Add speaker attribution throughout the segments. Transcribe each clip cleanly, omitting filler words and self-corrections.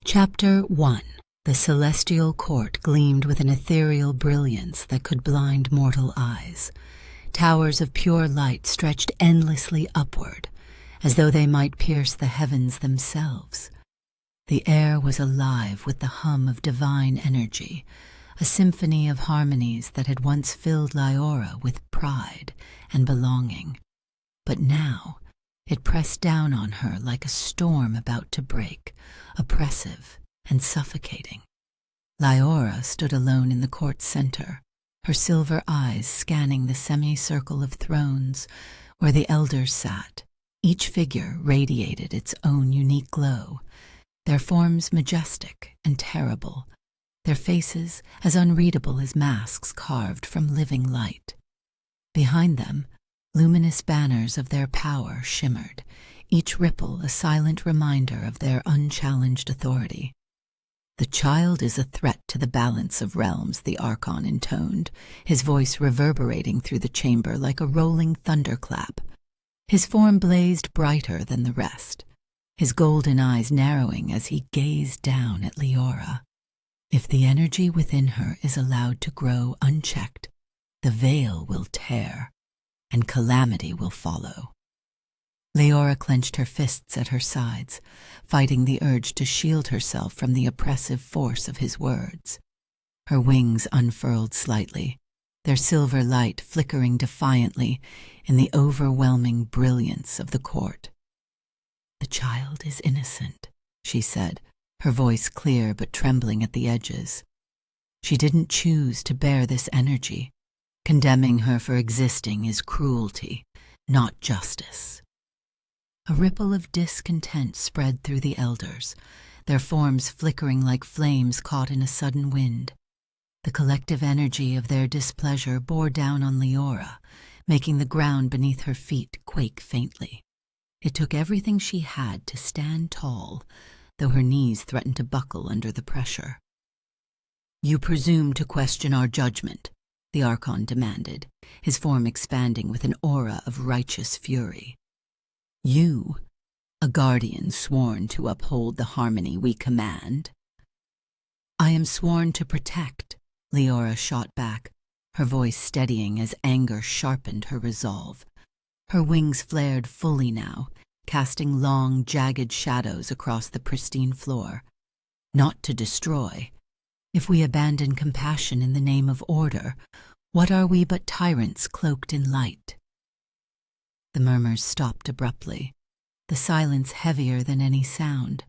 Speaker 1: Chapter 1. The celestial court gleamed with an ethereal brilliance that could blind mortal eyes. Towers of pure light stretched endlessly upward, as though they might pierce the heavens themselves. The air was alive with the hum of divine energy, a symphony of harmonies that had once filled Liora with pride and belonging. But now it pressed down on her like a storm about to break, oppressive and suffocating. Liora stood alone in the court's center, her silver eyes scanning the semicircle of thrones where the elders sat. Each figure radiated its own unique glow, their forms majestic and terrible, their faces as unreadable as masks carved from living light. Behind them, luminous banners of their power shimmered, each ripple a silent reminder of their unchallenged authority. "The child is a threat to the balance of realms," the Archon intoned, his voice reverberating through the chamber like a rolling thunderclap. His form blazed brighter than the rest, his golden eyes narrowing as he gazed down at Liora. If the energy within her is allowed to grow unchecked, the veil will tear, and calamity will follow. Liora clenched her fists at her sides, fighting the urge to shield herself from the oppressive force of his words. Her wings unfurled slightly, their silver light flickering defiantly in the overwhelming brilliance of the court. "The child is innocent," she said, her voice clear but trembling at the edges. "She didn't choose to bear this energy. Condemning her for existing is cruelty, not justice." A ripple of discontent spread through the elders, their forms flickering like flames caught in a sudden wind. The collective energy of their displeasure bore down on Liora, making the ground beneath her feet quake faintly. It took everything she had to stand tall, though her knees threatened to buckle under the pressure. "You presume to question our judgment," the Archon demanded, his form expanding with an aura of righteous fury. "You, a guardian sworn to uphold the harmony we command?" "I am sworn to protect," Liora shot back, her voice steadying as anger sharpened her resolve. Her wings flared fully now, casting long, jagged shadows across the pristine floor. "Not to destroy. If we abandon compassion in the name of order, what are we but tyrants cloaked in light?" The murmurs stopped abruptly, the silence heavier than any sound.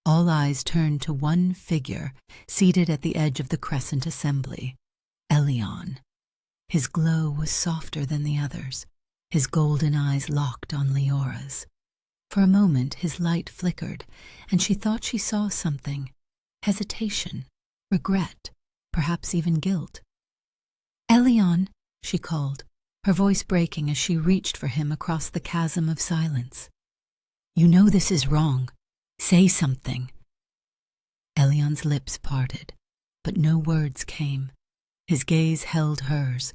Speaker 1: All eyes turned to one figure seated at the edge of the crescent assembly, Elion. His glow was softer than the others, his golden eyes locked on Liora's. For a moment his light flickered, and she thought she saw something: hesitation, regret, perhaps even guilt. "Elion," she called, her voice breaking as she reached for him across the chasm of silence. "You know this is wrong. Say something." Elion's lips parted, but no words came. His gaze held hers,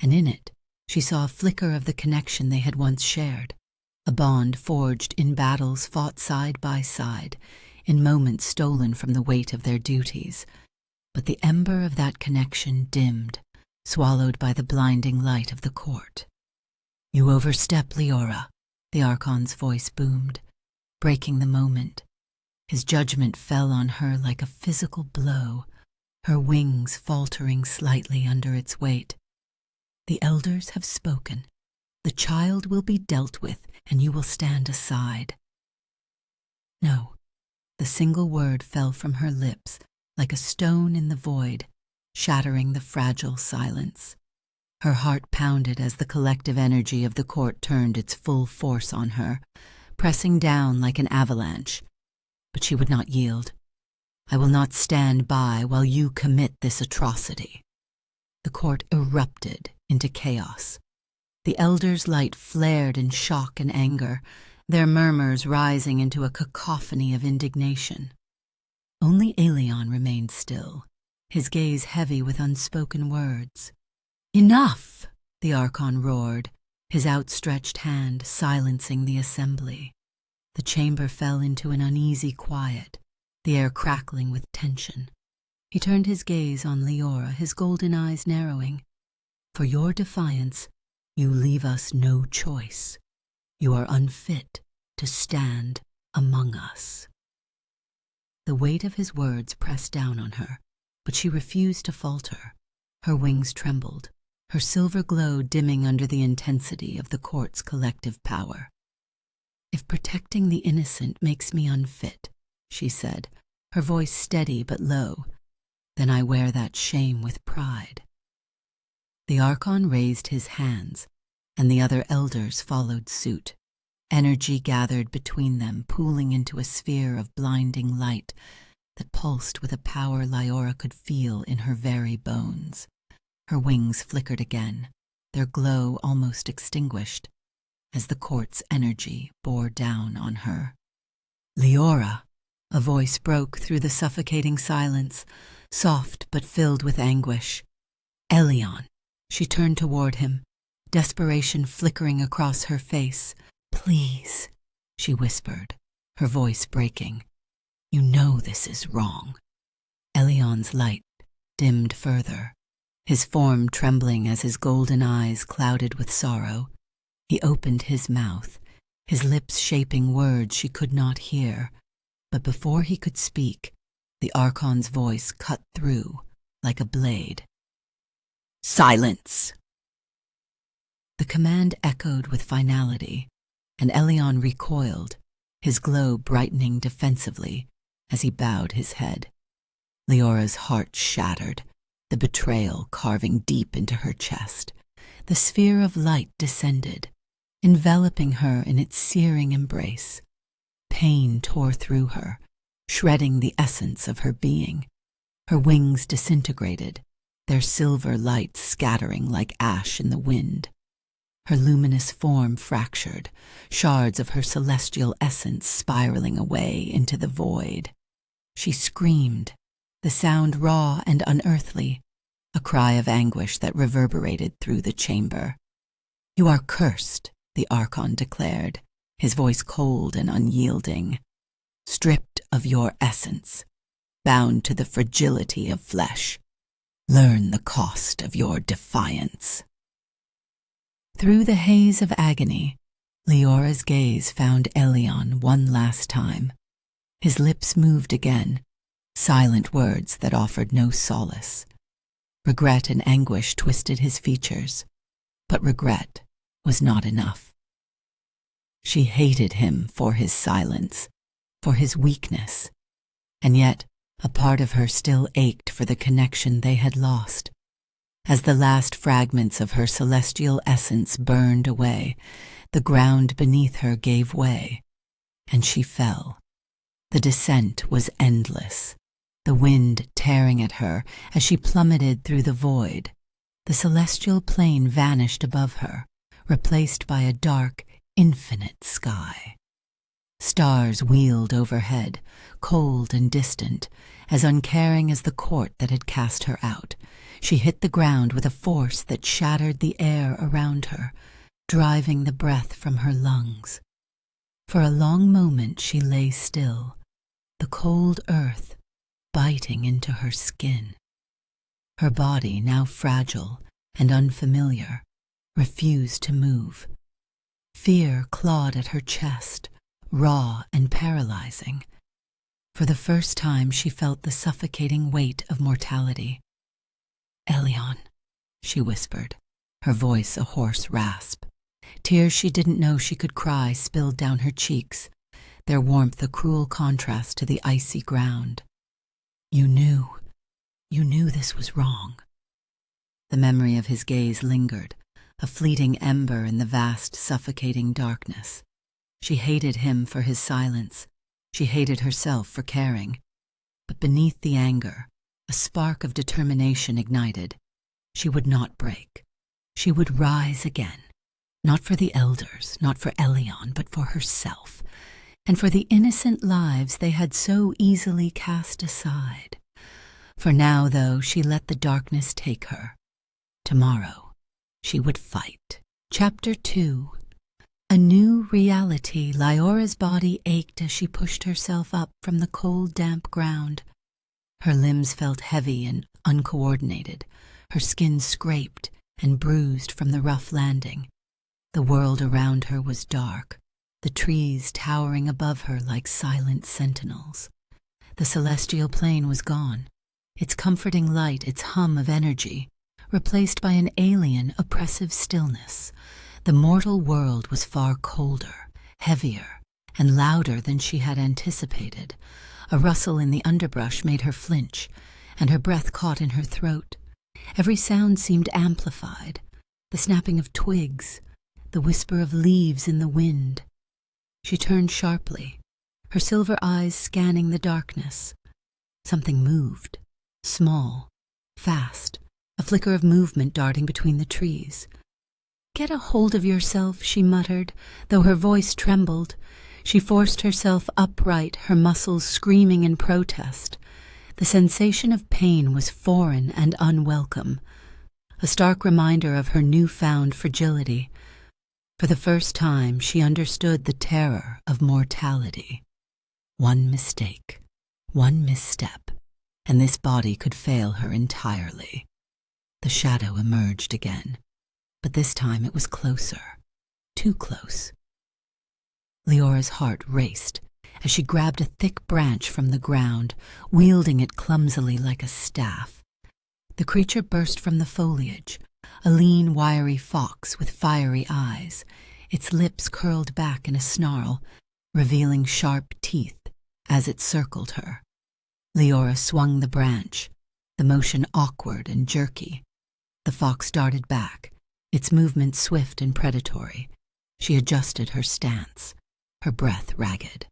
Speaker 1: and in it she saw a flicker of the connection they had once shared, a bond forged in battles fought side by side, in moments stolen from the weight of their duties. But the ember of that connection dimmed, swallowed by the blinding light of the court. "You overstep, Liora," the Archon's voice boomed, breaking the moment. His judgment fell on her like a physical blow, her wings faltering slightly under its weight. "The elders have spoken. The child will be dealt with, and you will stand aside." "No." The single word fell from her lips like a stone in the void, shattering the fragile silence. Her heart pounded as the collective energy of the court turned its full force on her, pressing down like an avalanche. But she would not yield. "I will not stand by while you commit this atrocity." The court erupted into chaos. The elders' light flared in shock and anger, their murmurs rising into a cacophony of indignation. Only Elion remained still, his gaze heavy with unspoken words. "Enough!" the Archon roared, his outstretched hand silencing the assembly. The chamber fell into an uneasy quiet, the air crackling with tension. He turned his gaze on Liora, his golden eyes narrowing. For your defiance, you leave us no choice. You are unfit to stand among us. The weight of his words pressed down on her, but she refused to falter. Her wings trembled, her silver glow dimming under the intensity of the court's collective power. If protecting the innocent makes me unfit, she said, her voice steady but low, then I wear that shame with pride. The Archon raised his hands, and the other elders followed suit. Energy gathered between them, pooling into a sphere of blinding light that pulsed with a power Liora could feel in her very bones. Her wings flickered again, their glow almost extinguished, as the court's energy bore down on her. Liora! A voice broke through the suffocating silence, soft but filled with anguish. Elion! She turned toward him, desperation flickering across her face. Please, she whispered, her voice breaking. You know this is wrong. Elion's light dimmed further, his form trembling as his golden eyes clouded with sorrow. He opened his mouth, his lips shaping words she could not hear, but before he could speak, the Archon's voice cut through like a blade. Silence! The command echoed with finality, and Elion recoiled, his glow brightening defensively as he bowed his head. Leora's heart shattered, the betrayal carving deep into her chest. The sphere of light descended, enveloping her in its searing embrace. Pain tore through her, shredding the essence of her being. Her wings disintegrated, their silver light scattering like ash in the wind. Her luminous form fractured, shards of her celestial essence spiraling away into the void. She screamed, the sound raw and unearthly, a cry of anguish that reverberated through the chamber. You are cursed, the Archon declared, his voice cold and unyielding. Stripped of your essence, bound to the fragility of flesh. Learn the cost of your defiance. Through the haze of agony, Leora's gaze found Elion one last time. His lips moved again, silent words that offered no solace. Regret and anguish twisted his features, but regret was not enough. She hated him for his silence, for his weakness, and yet a part of her still ached for the connection they had lost. As the last fragments of her celestial essence burned away, the ground beneath her gave way, and she fell. The descent was endless, the wind tearing at her as she plummeted through the void. The celestial plane vanished above her, replaced by a dark, infinite sky. Stars wheeled overhead, cold and distant, as uncaring as the court that had cast her out. She hit the ground with a force that shattered the air around her, driving the breath from her lungs. For a long moment she lay still, the cold earth biting into her skin. Her body, now fragile and unfamiliar, refused to move. Fear clawed at her chest, raw and paralyzing. For the first time she felt the suffocating weight of mortality. Elion, she whispered, her voice a hoarse rasp. Tears she didn't know she could cry spilled down her cheeks, their warmth a cruel contrast to the icy ground. You knew this was wrong. The memory of his gaze lingered, a fleeting ember in the vast, suffocating darkness. She hated him for his silence. She hated herself for caring. But beneath the anger, a spark of determination ignited. She would not break. She would rise again. Not for the elders, not for Elion, but for herself, and for the innocent lives they had so easily cast aside. For now, though, she let the darkness take her. Tomorrow, she would fight. Chapter 2. A new reality. Liora's body ached as she pushed herself up from the cold, damp ground. Her limbs felt heavy and uncoordinated, her skin scraped and bruised from the rough landing. The world around her was dark, the trees towering above her like silent sentinels. The celestial plane was gone, its comforting light, its hum of energy, replaced by an alien, oppressive stillness. The mortal world was far colder, heavier, and louder than she had anticipated. A rustle in the underbrush made her flinch, and her breath caught in her throat. Every sound seemed amplified, the snapping of twigs, the whisper of leaves in the wind. She turned sharply, her silver eyes scanning the darkness. Something moved, small, fast, a flicker of movement darting between the trees. "Get a hold of yourself," she muttered, though her voice trembled. She forced herself upright, her muscles screaming in protest. The sensation of pain was foreign and unwelcome, a stark reminder of her newfound fragility. For the first time, she understood the terror of mortality. One mistake, one misstep, and this body could fail her entirely. The shadow emerged again, but this time it was closer, too close. Liora's heart raced as she grabbed a thick branch from the ground, wielding it clumsily like a staff. The creature burst from the foliage, a lean, wiry fox with fiery eyes, its lips curled back in a snarl, revealing sharp teeth as it circled her. Liora swung the branch, the motion awkward and jerky. The fox darted back, its movement swift and predatory. She adjusted her stance, her breath ragged.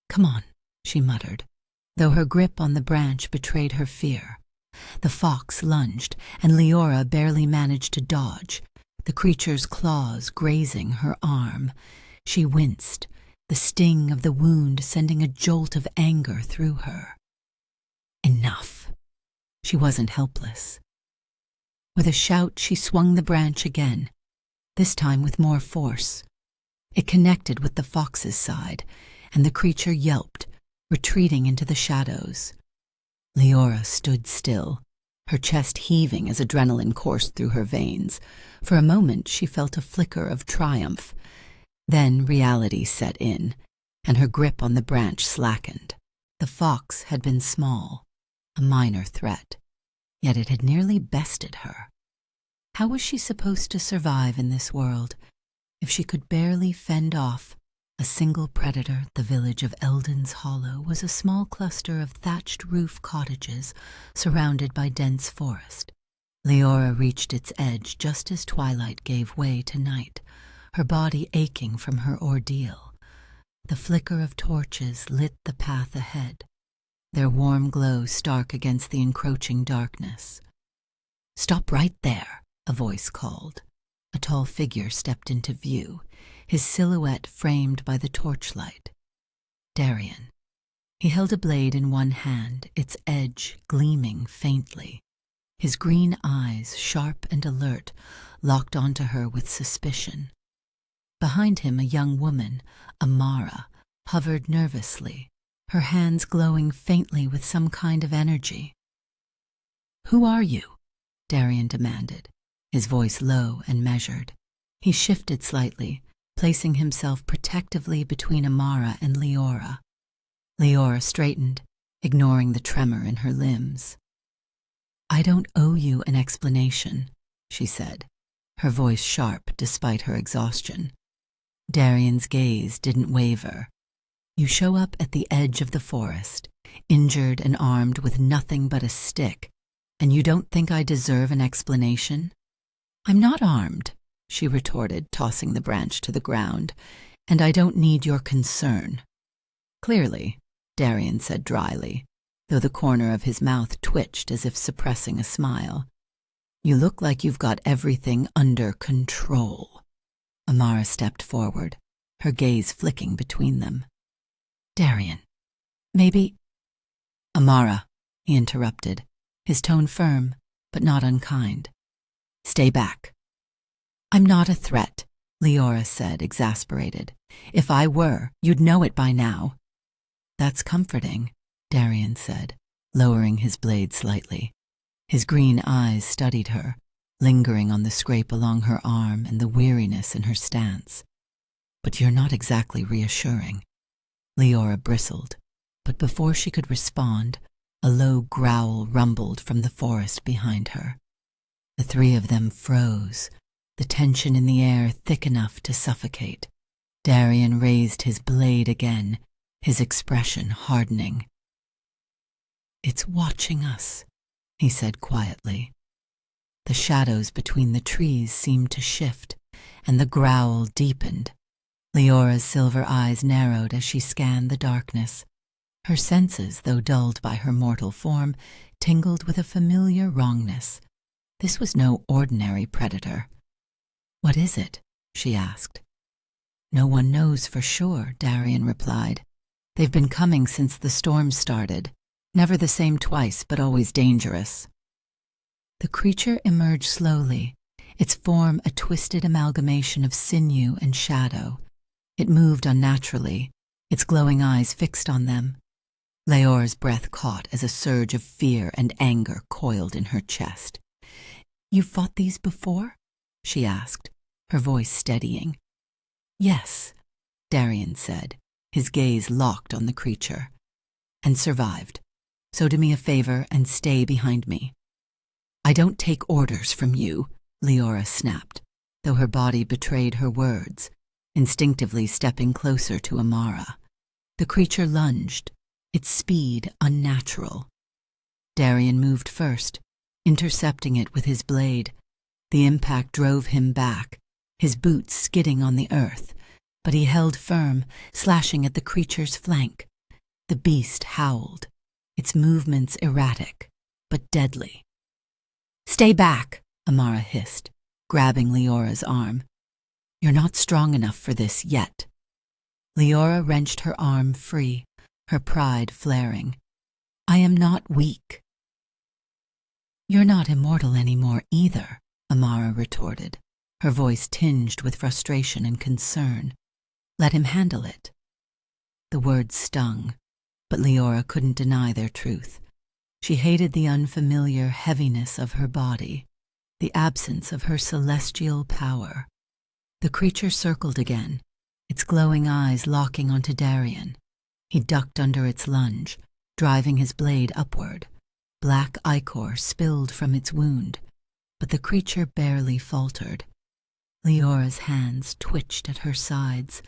Speaker 1: "Come on," she muttered, though her grip on the branch betrayed her fear. The fox lunged, and Liora barely managed to dodge, the creature's claws grazing her arm. She winced, the sting of the wound sending a jolt of anger through her. Enough. She wasn't helpless. With a shout, she swung the branch again, this time with more force. It connected with the fox's side, and the creature yelped, retreating into the shadows. Liora stood still, her chest heaving as adrenaline coursed through her veins. For a moment, she felt a flicker of triumph. Then reality set in, and her grip on the branch slackened. The fox had been small, a minor threat, yet it had nearly bested her. How was she supposed to survive in this world if she could barely fend off a single predator? The village of Eldon's Hollow was a small cluster of thatched roof cottages surrounded by dense forest. Liora reached its edge just as twilight gave way to night, her body aching from her ordeal. The flicker of torches lit the path ahead, their warm glow stark against the encroaching darkness. "Stop right there," a voice called. A tall figure stepped into view, his silhouette framed by the torchlight. Darian. He held a blade in one hand, its edge gleaming faintly. His green eyes, sharp and alert, locked onto her with suspicion. Behind him, a young woman, Amara, hovered nervously, her hands glowing faintly with some kind of energy. "Who are you?" Darian demanded, his voice low and measured. He shifted slightly, placing himself protectively between Amara and Liora. Liora straightened, ignoring the tremor in her limbs. "I don't owe you an explanation," she said, her voice sharp despite her exhaustion. Darian's gaze didn't waver. "You show up at the edge of the forest, injured and armed with nothing but a stick, and you don't think I deserve an explanation?" "I'm not armed," she retorted, tossing the branch to the ground, "and I don't need your concern." "Clearly," Darian said dryly, though the corner of his mouth twitched as if suppressing a smile. "You look like you've got everything under control." Amara stepped forward, her gaze flicking between them. "Darian, maybe—" "Amara," he interrupted, his tone firm, but not unkind. "Stay back." "I'm not a threat," Liora said, exasperated. "If I were, you'd know it by now." "That's comforting," Darian said, lowering his blade slightly. His green eyes studied her, lingering on the scrape along her arm and the weariness in her stance. "But you're not exactly reassuring." Liora bristled, but before she could respond, a low growl rumbled from the forest behind her. The three of them froze, the tension in the air thick enough to suffocate. Darian raised his blade again, his expression hardening. "It's watching us," he said quietly. The shadows between the trees seemed to shift, and the growl deepened. Leora's silver eyes narrowed as she scanned the darkness. Her senses, though dulled by her mortal form, tingled with a familiar wrongness. This was no ordinary predator. "What is it?" she asked. "No one knows for sure," Darian replied. "They've been coming since the storm started. Never the same twice, but always dangerous." The creature emerged slowly, its form a twisted amalgamation of sinew and shadow. It moved unnaturally, its glowing eyes fixed on them. Leora's breath caught as a surge of fear and anger coiled in her chest. "You've fought these before?" she asked, her voice steadying. "Yes," Darian said, his gaze locked on the creature. "And survived. So do me a favor and stay behind me." "I don't take orders from you," Liora snapped, though her body betrayed her words, instinctively stepping closer to Amara. The creature lunged, its speed unnatural. Darian moved first, intercepting it with his blade. The impact drove him back, his boots skidding on the earth, but he held firm, slashing at the creature's flank. The beast howled, its movements erratic, but deadly. "Stay back," Amara hissed, grabbing Leora's arm. "You're not strong enough for this yet." Liora wrenched her arm free, her pride flaring. "I am not weak." "You're not immortal anymore either," Amara retorted, her voice tinged with frustration and concern. "Let him handle it." The words stung, but Liora couldn't deny their truth. She hated the unfamiliar heaviness of her body, the absence of her celestial power. The creature circled again, its glowing eyes locking onto Darian. He ducked under its lunge, driving his blade upward. Black ichor spilled from its wound, but the creature barely faltered. Leora's hands twitched at her sides,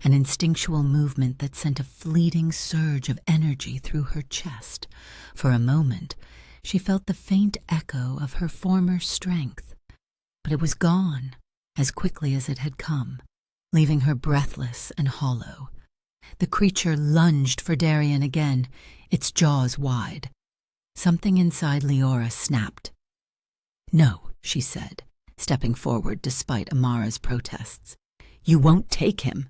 Speaker 1: an instinctual movement that sent a fleeting surge of energy through her chest. For a moment, she felt the faint echo of her former strength, but it was gone as quickly as it had come, leaving her breathless and hollow. The creature lunged for Darian again, its jaws wide. Something inside Liora snapped. "No," she said, stepping forward despite Amara's protests. "You won't take him."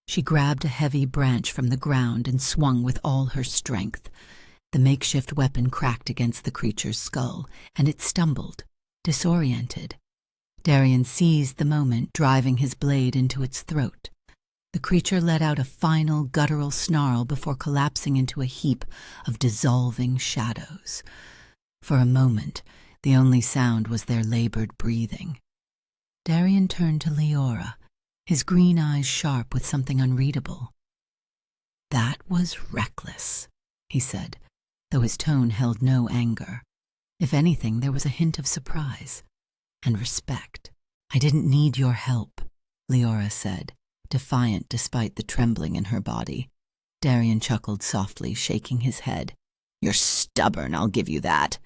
Speaker 1: She grabbed a heavy branch from the ground and swung with all her strength. The makeshift weapon cracked against the creature's skull, and it stumbled, disoriented. Darian seized the moment, driving his blade into its throat. The creature let out a final guttural snarl before collapsing into a heap of dissolving shadows. For a moment, the only sound was their labored breathing. Darian turned to Liora, his green eyes sharp with something unreadable. "That was reckless," he said, though his tone held no anger. If anything, there was a hint of surprise and respect. "I didn't need your help," Liora said, defiant despite the trembling in her body. Darian chuckled softly, shaking his head. "You're stubborn, I'll give you that."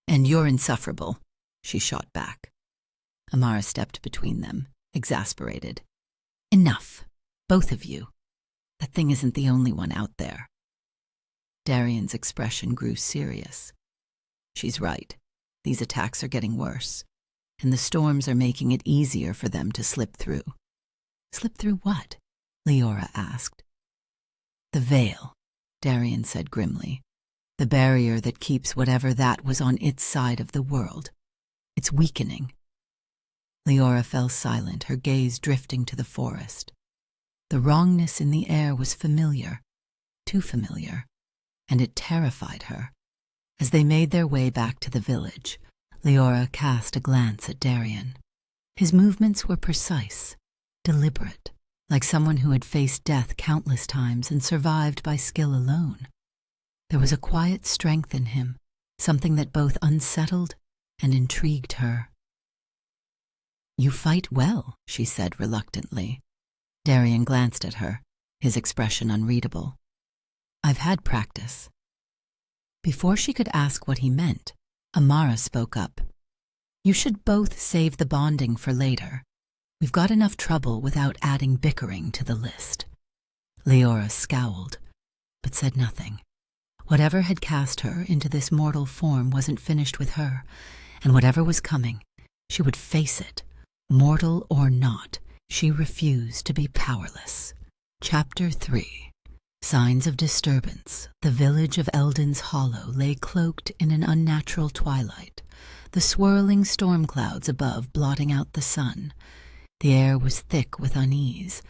Speaker 1: "And you're insufferable," she shot back. Amara stepped between them, exasperated. "Enough, both of you. That thing isn't the only one out there." Darian's expression grew serious. "She's right. These attacks are getting worse, and the storms are making it easier for them to slip through." "Slip through what?" Liora asked. "The veil," Darian said grimly. "The barrier that keeps whatever that was on its side of the world. It's weakening." Liora fell silent, her gaze drifting to the forest. The wrongness in the air was familiar, too familiar, and it terrified her. As they made their way back to the village, Liora cast a glance at Darian. His movements were precise, deliberate, like someone who had faced death countless times and survived by skill alone. There was a quiet strength in him, something that both unsettled and intrigued her. "You fight well," she said reluctantly. Darian glanced at her, his expression unreadable. "I've had practice." Before she could ask what he meant, Amara spoke up. "You should both save the bonding for later. We've got enough trouble without adding bickering to the list." Liora scowled, but said nothing. Whatever had cast her into this mortal form wasn't finished with her, and whatever was coming, she would face it. Mortal or not, she refused to be powerless. Chapter 3. Signs of disturbance. The village of Eldon's Hollow lay cloaked in an unnatural twilight, the swirling storm clouds above blotting out the sun. The air was thick with unease,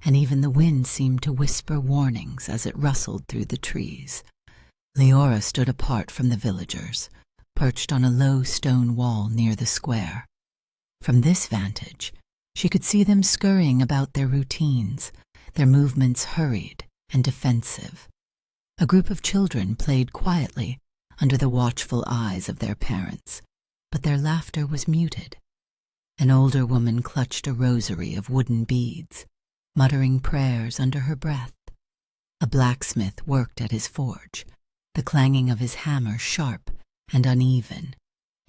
Speaker 1: and even the wind seemed to whisper warnings as it rustled through the trees. Liora stood apart from the villagers, perched on a low stone wall near the square. From this vantage, she could see them scurrying about their routines, their movements hurried and defensive. A group of children played quietly under the watchful eyes of their parents, but their laughter was muted. An older woman clutched a rosary of wooden beads, muttering prayers under her breath. A blacksmith worked at his forge, the clanging of his hammer sharp and uneven,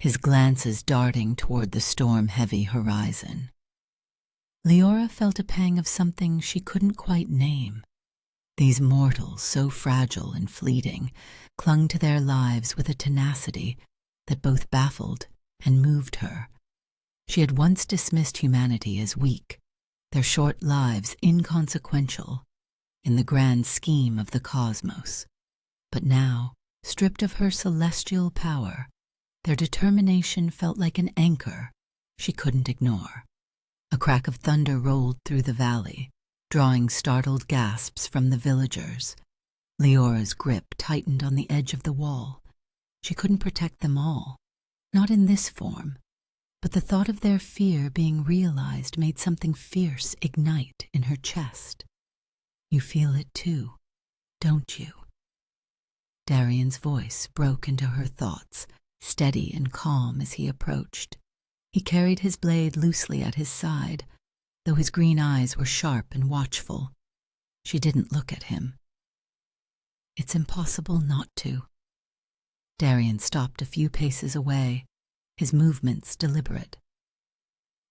Speaker 1: his glances darting toward the storm-heavy horizon. Liora felt a pang of something she couldn't quite name. These mortals, so fragile and fleeting, clung to their lives with a tenacity that both baffled and moved her. She had once dismissed humanity as weak, their short lives inconsequential in the grand scheme of the cosmos. But now, stripped of her celestial power, their determination felt like an anchor she couldn't ignore. A crack of thunder rolled through the valley, drawing startled gasps from the villagers. Leora's grip tightened on the edge of the wall. She couldn't protect them all, not in this form, but the thought of their fear being realized made something fierce ignite in her chest. "You feel it too, don't you?" Darian's voice broke into her thoughts, steady and calm as he approached. He carried his blade loosely at his side, though his green eyes were sharp and watchful. She didn't look at him. "It's impossible not to." Darian stopped a few paces away, his movements deliberate.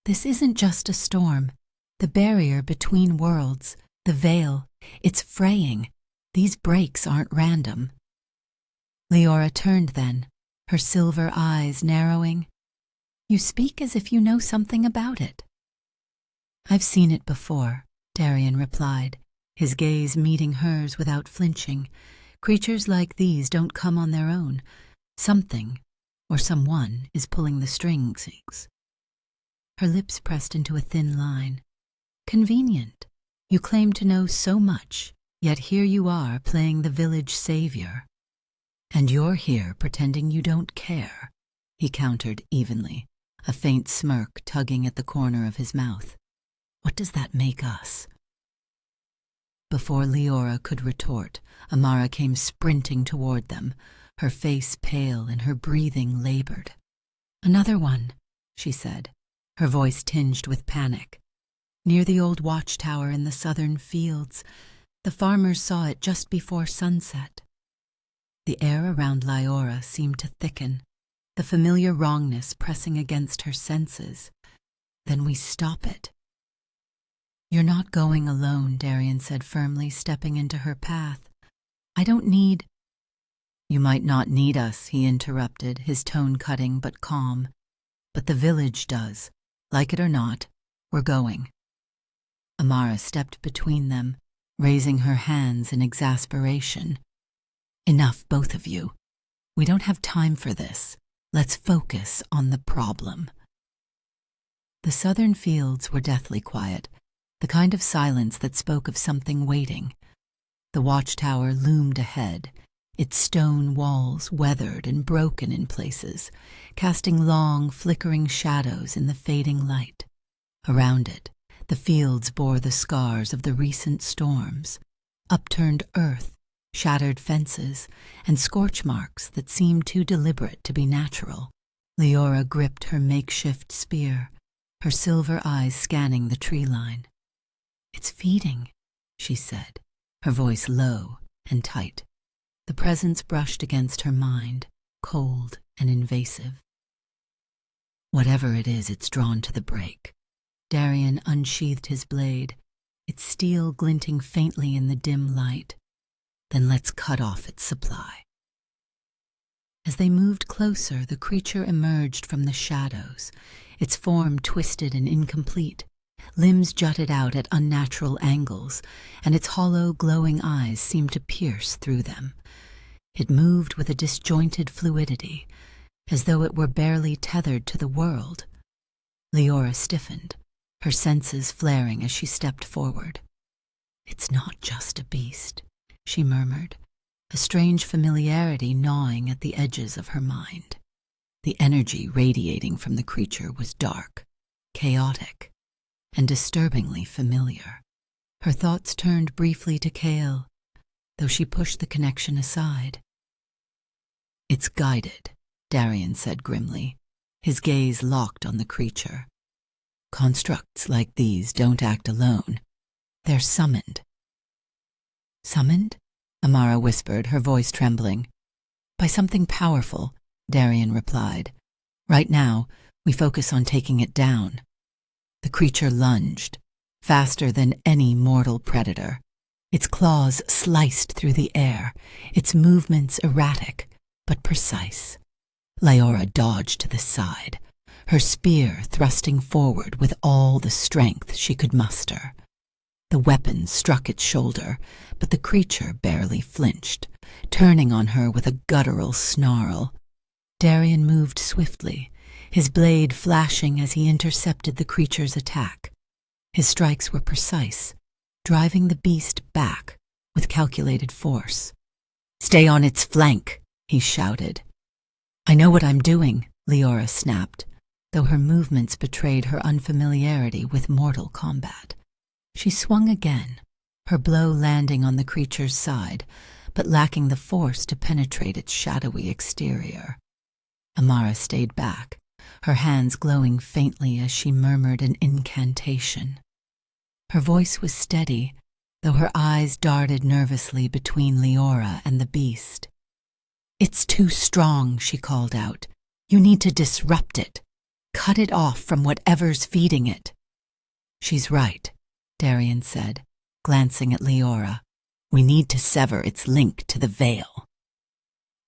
Speaker 1: "This isn't just a storm. The barrier between worlds, the veil, it's fraying. These breaks aren't random." Liora turned then, her silver eyes narrowing. "You speak as if you know something about it." "I've seen it before," Darian replied, his gaze meeting hers without flinching. "Creatures like these don't come on their own. Something, or someone, is pulling the strings." Her lips pressed into a thin line. "Convenient. You claim to know so much, yet here you are playing the village savior." "And you're here pretending you don't care," he countered evenly, a faint smirk tugging at the corner of his mouth. "What does that make us?" Before Liora could retort, Amara came sprinting toward them, her face pale and her breathing labored. "Another one," she said, her voice tinged with panic. "Near the old watchtower in the southern fields. The farmers saw it just before sunset." The air around Liora seemed to thicken, the familiar wrongness pressing against her senses. "Then we stop it." "You're not going alone," Darian said firmly, stepping into her path. "I don't need—" "You might not need us," he interrupted, his tone cutting but calm. "But the village does. Like it or not, we're going." Amara stepped between them, raising her hands in exasperation. "Enough, both of you. We don't have time for this. Let's focus on the problem." The southern fields were deathly quiet, the kind of silence that spoke of something waiting. The watchtower loomed ahead, its stone walls weathered and broken in places, casting long, flickering shadows in the fading light. Around it, the fields bore the scars of the recent storms, upturned earth, shattered fences, and scorch marks that seemed too deliberate to be natural. Liora gripped her makeshift spear, her silver eyes scanning the tree line. "It's feeding," she said, her voice low and tight. The presence brushed against her mind, cold and invasive. "Whatever it is, it's drawn to the break." Darian unsheathed his blade, its steel glinting faintly in the dim light. "Then let's cut off its supply." As they moved closer, the creature emerged from the shadows, its form twisted and incomplete. Limbs jutted out at unnatural angles, and its hollow, glowing eyes seemed to pierce through them. It moved with a disjointed fluidity, as though it were barely tethered to the world. Liora stiffened, her senses flaring as she stepped forward. "It's not just a beast," she murmured, a strange familiarity gnawing at the edges of her mind. The energy radiating from the creature was dark, chaotic, and disturbingly familiar. Her thoughts turned briefly to Kael, though she pushed the connection aside. "It's guided," Darian said grimly, his gaze locked on the creature. "Constructs like these don't act alone. They're summoned." "Summoned?" Amara whispered, her voice trembling. "By something powerful," Darian replied. "Right now, we focus on taking it down." The creature lunged, faster than any mortal predator. Its claws sliced through the air, its movements erratic but precise. Liora dodged to the side, her spear thrusting forward with all the strength she could muster. The weapon struck its shoulder, but the creature barely flinched, turning on her with a guttural snarl. Darian moved swiftly, his blade flashing as he intercepted the creature's attack. His strikes were precise, driving the beast back with calculated force. "Stay on its flank," he shouted. "I know what I'm doing," Liora snapped, though her movements betrayed her unfamiliarity with mortal combat. She swung again, her blow landing on the creature's side, but lacking the force to penetrate its shadowy exterior. Amara stayed back, her hands glowing faintly as she murmured an incantation. Her voice was steady, though her eyes darted nervously between Liora and the beast. "It's too strong," she called out. "You need to disrupt it. Cut it off from whatever's feeding it." "She's right," Darian said, glancing at Liora. "We need to sever its link to the veil."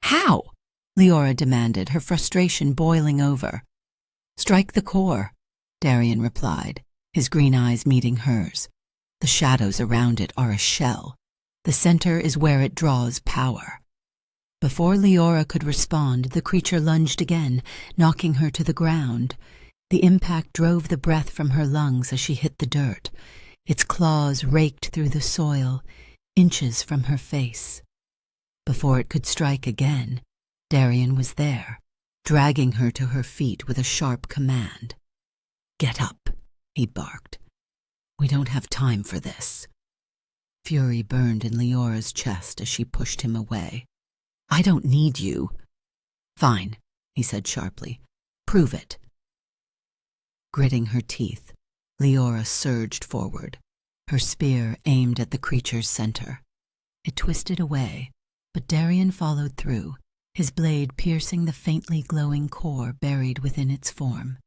Speaker 1: "How?" Liora demanded, her frustration boiling over. "Strike the core," Darian replied, his green eyes meeting hers. "The shadows around it are a shell. The center is where it draws power." Before Liora could respond, the creature lunged again, knocking her to the ground. The impact drove the breath from her lungs as she hit the dirt. Its claws raked through the soil, inches from her face. Before it could strike again, Darian was there, dragging her to her feet with a sharp command. "Get up," he barked. "We don't have time for this." Fury burned in Leora's chest as she pushed him away. "I don't need you." "Fine," he said sharply. "Prove it." Gritting her teeth, Liora surged forward, her spear aimed at the creature's center. It twisted away, but Darian followed through, his blade piercing the faintly glowing core buried within its form.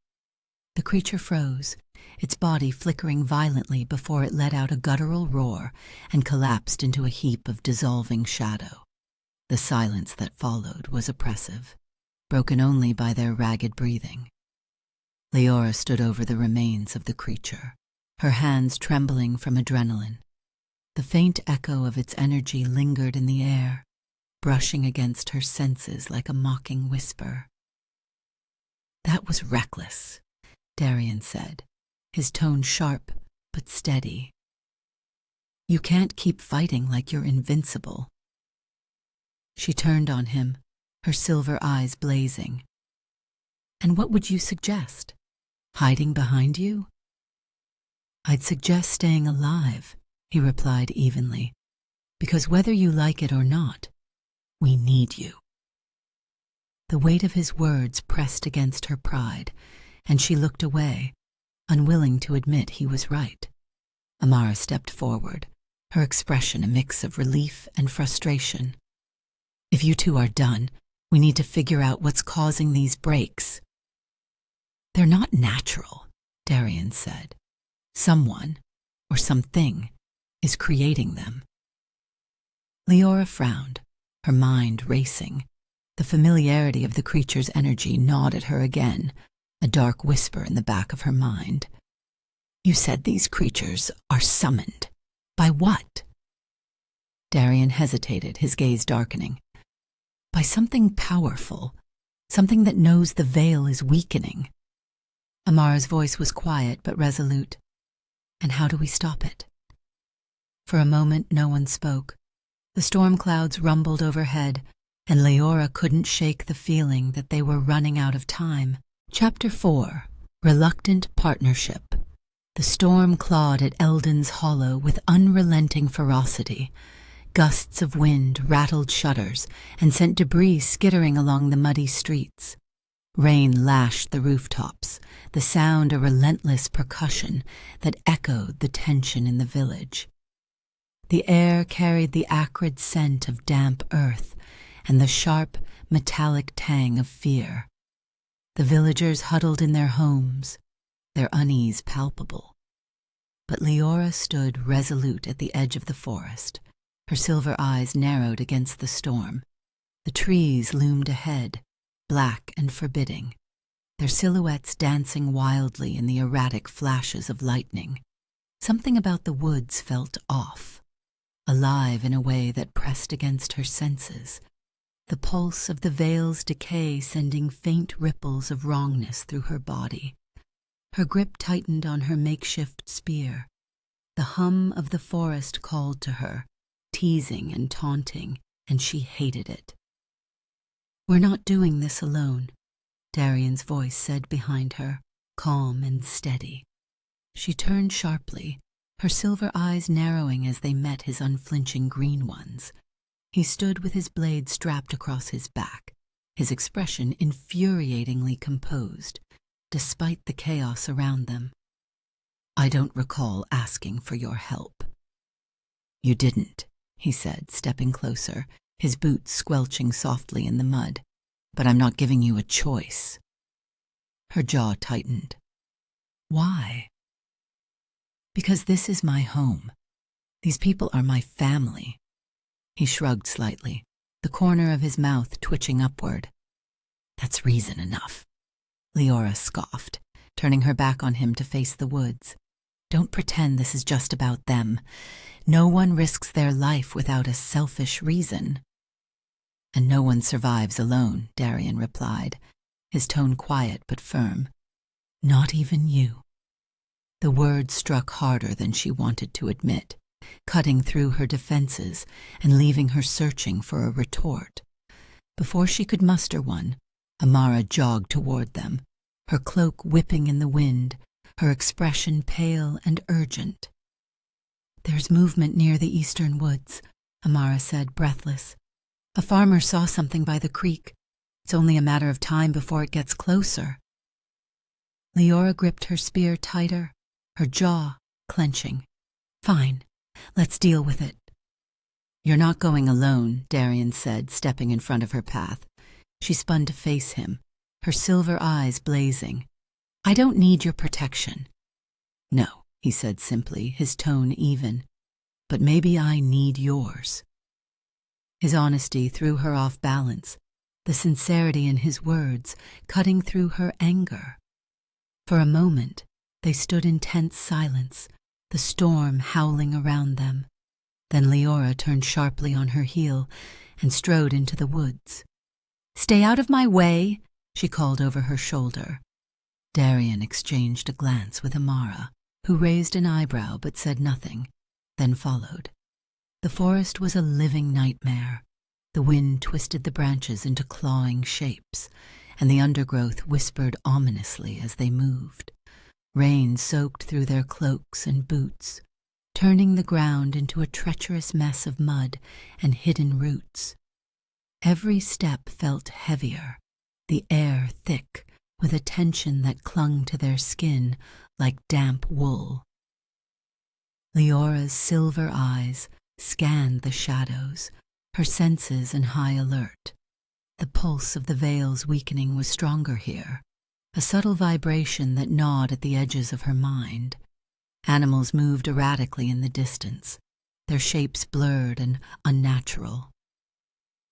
Speaker 1: The creature froze, its body flickering violently before it let out a guttural roar and collapsed into a heap of dissolving shadow. The silence that followed was oppressive, broken only by their ragged breathing. Liora stood over the remains of the creature, her hands trembling from adrenaline. The faint echo of its energy lingered in the air, brushing against her senses like a mocking whisper. "That was reckless. Darian said, his tone sharp but steady. You can't keep fighting like you're invincible. She turned on him, her silver eyes blazing. And what would you suggest? Hiding behind you? I'd suggest staying alive, he replied evenly, because whether you like it or not, we need you. The weight of his words pressed against her pride, and she looked away, unwilling to admit he was right. Amara stepped forward, her expression a mix of relief and frustration. If you two are done, we need to figure out what's causing these breaks. They're not natural, Darian said. Someone, or something, is creating them. Liora frowned, her mind racing. The familiarity of the creature's energy gnawed at her again, a dark whisper in the back of her mind. You said these creatures are summoned. By what? Darian hesitated, his gaze darkening. By something powerful, something that knows the veil is weakening. Amara's voice was quiet but resolute. And how do we stop it? For a moment no one spoke. The storm clouds rumbled overhead, and Liora couldn't shake the feeling that they were running out of time. Chapter 4. Reluctant Partnership. The storm clawed at Eldon's Hollow with unrelenting ferocity. Gusts of wind rattled shutters and sent debris skittering along the muddy streets. Rain lashed the rooftops, the sound a relentless percussion that echoed the tension in the village. The air carried the acrid scent of damp earth and the sharp, metallic tang of fear. The villagers huddled in their homes, their unease palpable. But Liora stood resolute at the edge of the forest, her silver eyes narrowed against the storm. The trees loomed ahead, black and forbidding, their silhouettes dancing wildly in the erratic flashes of lightning. Something about the woods felt off, alive in a way that pressed against her senses, the pulse of the veil's decay sending faint ripples of wrongness through her body. Her grip tightened on her makeshift spear. The hum of the forest called to her, teasing and taunting, and she hated it. We're not doing this alone, Darian's voice said behind her, calm and steady. She turned sharply, her silver eyes narrowing as they met his unflinching green ones. He stood with his blade strapped across his back, his expression infuriatingly composed, despite the chaos around them. I don't recall asking for your help. You didn't, he said, stepping closer, his boots squelching softly in the mud. But I'm not giving you a choice. Her jaw tightened. Why? Because this is my home. These people are my family. He shrugged slightly, the corner of his mouth twitching upward. That's reason enough. Liora scoffed, turning her back on him to face the woods. Don't pretend this is just about them. No one risks their life without a selfish reason. And no one survives alone, Darian replied, his tone quiet but firm. Not even you. The words struck harder than she wanted to admit, cutting through her defenses and leaving her searching for a retort. Before she could muster one, Amara jogged toward them, her cloak whipping in the wind, her expression pale and urgent. There's movement near the eastern woods, Amara said, breathless. A farmer saw something by the creek. It's only a matter of time before it gets closer. Liora gripped her spear tighter, her jaw clenching. Fine, let's deal with it. You're not going alone, Darian said, stepping in front of her path. She spun to face him, her silver eyes blazing. I don't need your protection. No, he said simply, his tone even. But maybe I need yours. His honesty threw her off balance, the sincerity in his words cutting through her anger. For a moment, they stood in tense silence, the storm howling around them. Then Liora turned sharply on her heel and strode into the woods. Stay out of my way, she called over her shoulder. Darian exchanged a glance with Amara, who raised an eyebrow but said nothing, then followed. The forest was a living nightmare. The wind twisted the branches into clawing shapes, and the undergrowth whispered ominously as they moved. Rain soaked through their cloaks and boots, turning the ground into a treacherous mess of mud and hidden roots. Every step felt heavier, the air thick, with a tension that clung to their skin like damp wool. Liora's silver eyes scanned the shadows, her senses in high alert. The pulse of the veil's weakening was stronger here, a subtle vibration that gnawed at the edges of her mind. Animals moved erratically in the distance, their shapes blurred and unnatural.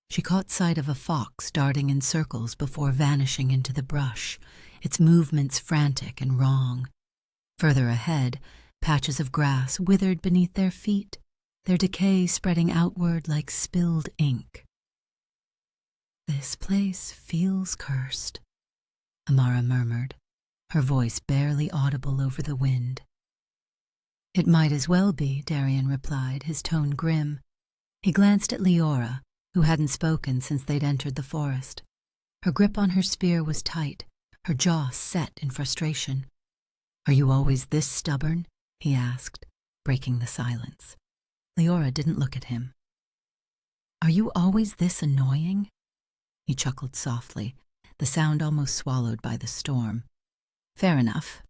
Speaker 1: She caught sight of a fox darting in circles before vanishing into the brush, its movements frantic and wrong. Further ahead, patches of grass withered beneath their feet, their decay spreading outward like spilled ink. "This place feels cursed," Amara murmured, her voice barely audible over the wind. "It might as well be," Darian replied, his tone grim. He glanced at Liora, who hadn't spoken since they'd entered the forest. Her grip on her spear was tight, her jaw set in frustration. "Are you always this stubborn?" he asked, breaking the silence. Liora didn't look at him. "Are you always this annoying?" He chuckled softly, the sound almost swallowed by the storm. "Fair enough."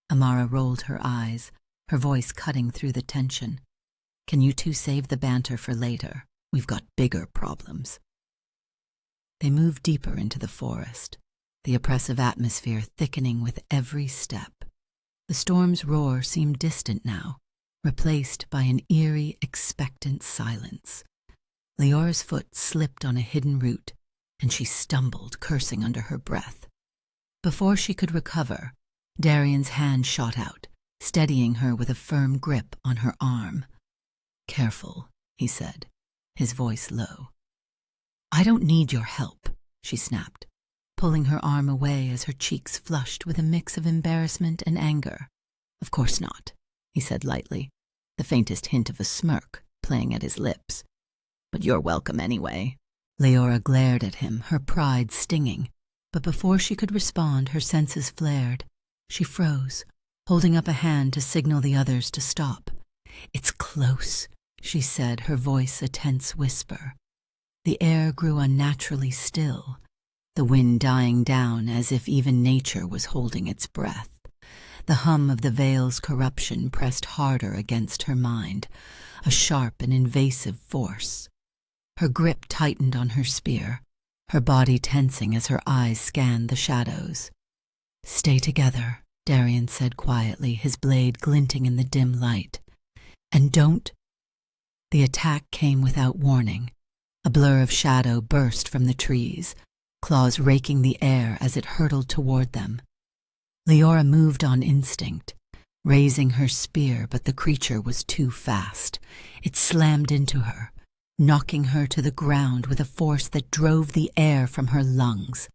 Speaker 1: Amara rolled her eyes, her voice cutting through the tension. "Can you two save the banter for later? We've got bigger problems." They moved deeper into the forest, the oppressive atmosphere thickening with every step. The storm's roar seemed distant now, replaced by an eerie, expectant silence. Liora's foot slipped on a hidden root, and she stumbled, cursing under her breath. Before she could recover, Darian's hand shot out, steadying her with a firm grip on her arm. "Careful," he said, his voice low. "I don't need your help," she snapped, pulling her arm away as her cheeks flushed with a mix of embarrassment and anger. "Of course not," he said lightly, the faintest hint of a smirk playing at his lips. "But you're welcome anyway." Liora glared at him, her pride stinging, but before she could respond, her senses flared. She froze, holding up a hand to signal the others to stop. "It's close," she said, her voice a tense whisper. The air grew unnaturally still, the wind dying down as if even nature was holding its breath. The hum of the veil's corruption pressed harder against her mind, a sharp and invasive force. Her grip tightened on her spear, her body tensing as her eyes scanned the shadows. "Stay together," Darian said quietly, his blade glinting in the dim light. "And don't—" The attack came without warning. A blur of shadow burst from the trees, claws raking the air as it hurtled toward them. Liora moved on instinct, raising her spear, but the creature was too fast. It slammed into her, knocking her to the ground with a force that drove the air from her lungs.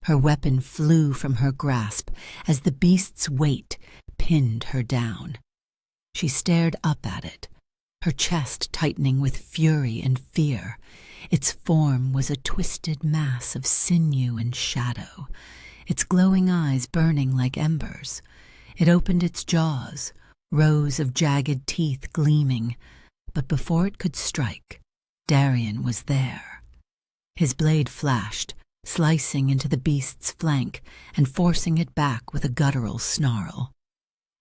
Speaker 1: Her weapon flew from her grasp as the beast's weight pinned her down. She stared up at it, her chest tightening with fury and fear. Its form was a twisted mass of sinew and shadow, its glowing eyes burning like embers. It opened its jaws, rows of jagged teeth gleaming, but before it could strike, Darian was there. His blade flashed, slicing into the beast's flank and forcing it back with a guttural snarl.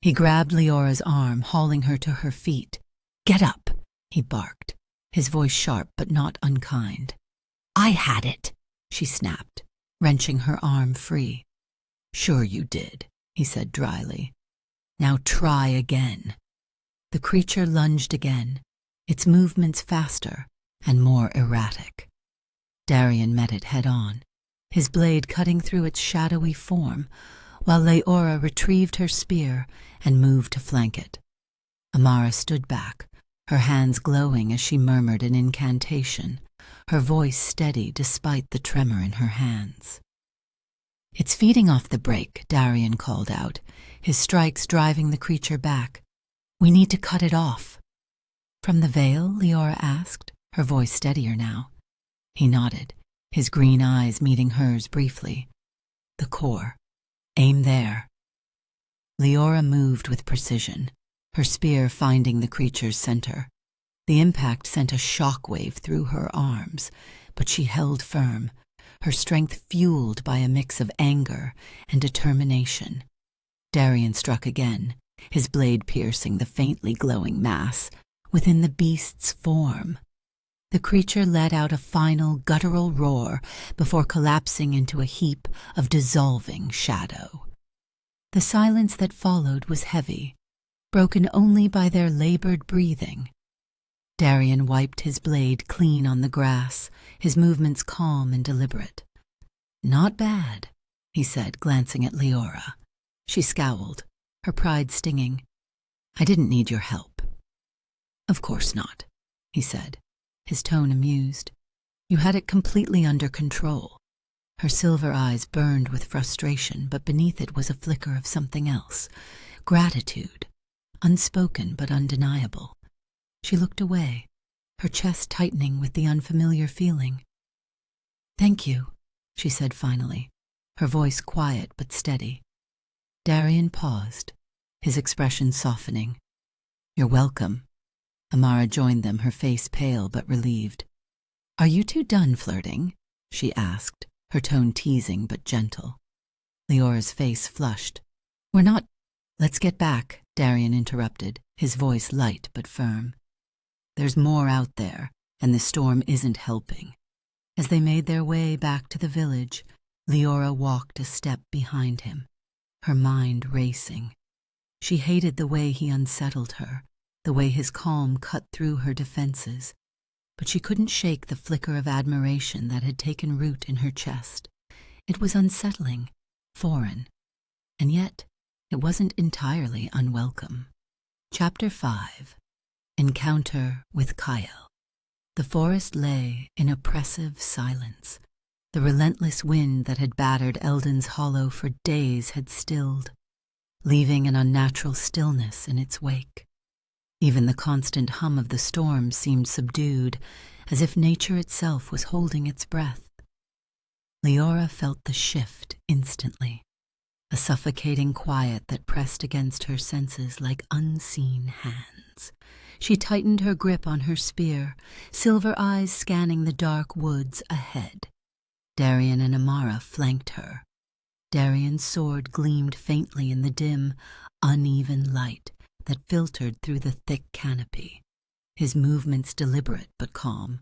Speaker 1: He grabbed Liora's arm, hauling her to her feet. "Get up," he barked, his voice sharp but not unkind. "I had it," she snapped, wrenching her arm free. "Sure you did," he said dryly. "Now try again." The creature lunged again, its movements faster and more erratic. Darian met it head-on, his blade cutting through its shadowy form, while Liora retrieved her spear and moved to flank it. Amara stood back, her hands glowing as she murmured an incantation, her voice steady despite the tremor in her hands. It's feeding off the break, Darian called out, his strikes driving the creature back. We need to cut it off. From the veil? Liora asked, her voice steadier now. He nodded, his green eyes meeting hers briefly. The core. Aim there. Liora moved with precision, her spear finding the creature's center. The impact sent a shockwave through her arms, but she held firm, her strength fueled by a mix of anger and determination. Darian struck again, his blade piercing the faintly glowing mass within the beast's form. The creature let out a final guttural roar before collapsing into a heap of dissolving shadow. The silence that followed was heavy, broken only by their labored breathing. Darian wiped his blade clean on the grass, his movements calm and deliberate. Not bad, he said, glancing at Liora. She scowled, her pride stinging. I didn't need your help. Of course not, he said, his tone amused. You had it completely under control. Her silver eyes burned with frustration, but beneath it was a flicker of something else. Gratitude, unspoken but undeniable. She looked away, her chest tightening with the unfamiliar feeling. Thank you, she said finally, her voice quiet but steady. Darian paused, his expression softening. You're welcome. Amara joined them, her face pale but relieved. Are you two done flirting? She asked, her tone teasing but gentle. Leora's face flushed. We're not. Let's get back, Darian interrupted, his voice light but firm. There's more out there, and the storm isn't helping. As they made their way back to the village, Liora walked a step behind him, her mind racing. She hated the way he unsettled her, the way his calm cut through her defenses, but she couldn't shake the flicker of admiration that had taken root in her chest. It was unsettling, foreign, and yet it wasn't entirely unwelcome. Chapter 5. Encounter with Kael. The forest lay in oppressive silence. The relentless wind that had battered Eldon's Hollow for days had stilled, leaving an unnatural stillness in its wake. Even the constant hum of the storm seemed subdued, as if nature itself was holding its breath. Liora felt the shift instantly, a suffocating quiet that pressed against her senses like unseen hands. She tightened her grip on her spear, silver eyes scanning the dark woods ahead. Darian and Amara flanked her. Darian's sword gleamed faintly in the dim, uneven light that filtered through the thick canopy, his movements deliberate but calm.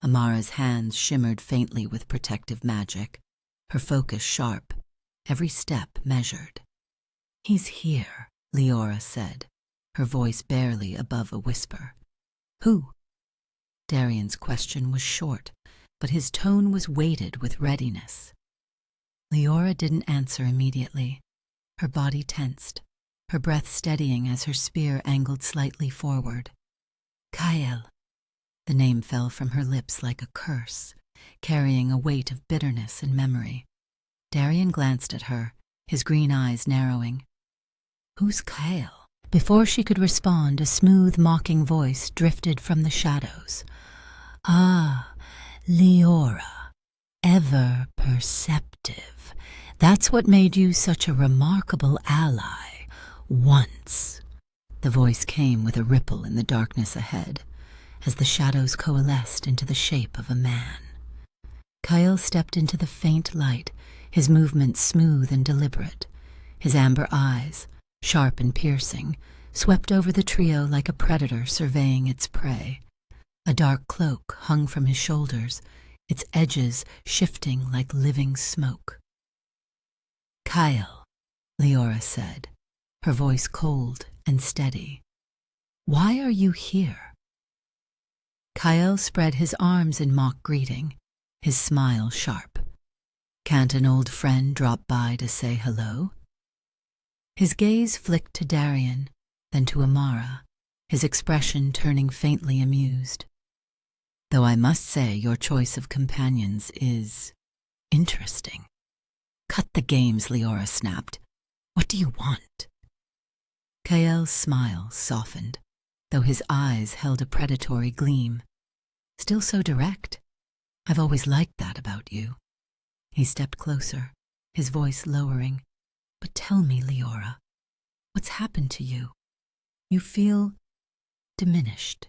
Speaker 1: Amara's hands shimmered faintly with protective magic, her focus sharp, every step measured. He's here, Liora said, her voice barely above a whisper. Who? Darian's question was short, but his tone was weighted with readiness. Liora didn't answer immediately. Her body tensed, her breath steadying as her spear angled slightly forward. Kael. The name fell from her lips like a curse, carrying a weight of bitterness and memory. Darian glanced at her, his green eyes narrowing. Who's Kael? Before she could respond, a smooth, mocking voice drifted from the shadows. Ah, Liora, ever perceptive. That's what made you such a remarkable ally. Once. The voice came with a ripple in the darkness ahead, as the shadows coalesced into the shape of a man. Kael stepped into the faint light, his movements smooth and deliberate. His amber eyes, sharp and piercing, swept over the trio like a predator surveying its prey. A dark cloak hung from his shoulders, its edges shifting like living smoke. Kael, Liora said, her voice cold and steady. Why are you here? Kael spread his arms in mock greeting, his smile sharp. Can't an old friend drop by to say hello? His gaze flicked to Darian, then to Amara, his expression turning faintly amused. Though I must say your choice of companions is interesting. Cut the games, Liora snapped. What do you want? Kael's smile softened, though his eyes held a predatory gleam. Still so direct. I've always liked that about you. He stepped closer, his voice lowering. But tell me, Liora, what's happened to you? You feel diminished,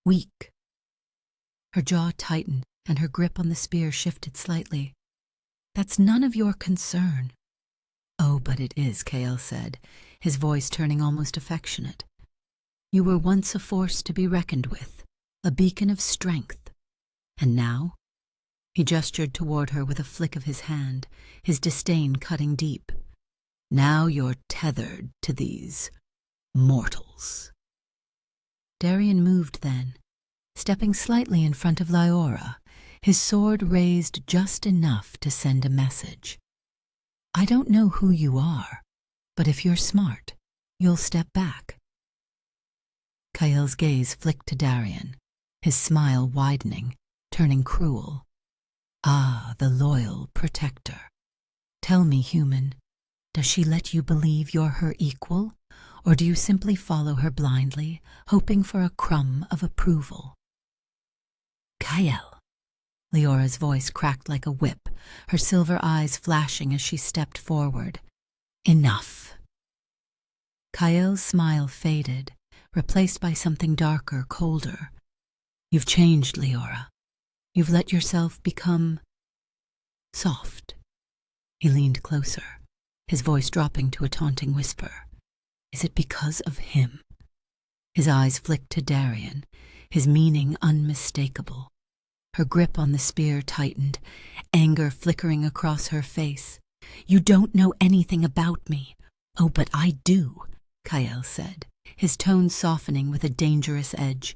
Speaker 1: weak. Her jaw tightened and her grip on the spear shifted slightly. That's none of your concern. Oh, but it is, Kael said, his voice turning almost affectionate. You were once a force to be reckoned with, a beacon of strength. And now? He gestured toward her with a flick of his hand, his disdain cutting deep. Now you're tethered to these mortals. Darian moved then, stepping slightly in front of Liora, his sword raised just enough to send a message. I don't know who you are, but if you're smart, you'll step back. Kael's gaze flicked to Darian, his smile widening, turning cruel. Ah, the loyal protector. Tell me, human, does she let you believe you're her equal, or do you simply follow her blindly, hoping for a crumb of approval? Kael. Leora's voice cracked like a whip, her silver eyes flashing as she stepped forward. Enough. Kael's smile faded, replaced by something darker, colder. You've changed, Liora. You've let yourself become soft. He leaned closer, his voice dropping to a taunting whisper. Is it because of him? His eyes flicked to Darian, his meaning unmistakable. Her grip on the spear tightened, anger flickering across her face. You don't know anything about me. Oh, but I do, Kael said, his tone softening with a dangerous edge.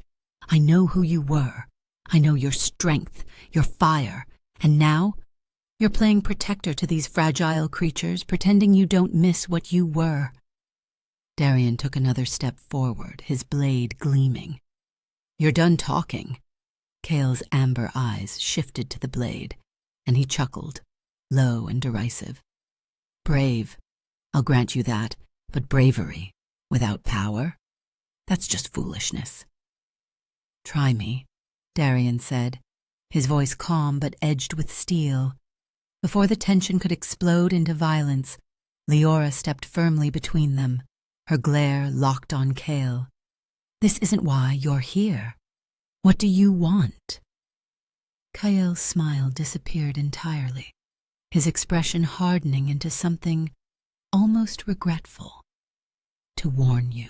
Speaker 1: I know who you were. I know your strength, your fire, and now you're playing protector to these fragile creatures, pretending you don't miss what you were. Darian took another step forward, his blade gleaming. You're done talking. Kael's amber eyes shifted to the blade, and he chuckled, low and derisive. Brave, I'll grant you that, but bravery without power? That's just foolishness. Try me, Darian said, his voice calm but edged with steel. Before the tension could explode into violence, Liora stepped firmly between them, her glare locked on Kael. This isn't why you're here. What do you want? Kael's smile disappeared entirely, his expression hardening into something almost regretful. To warn you.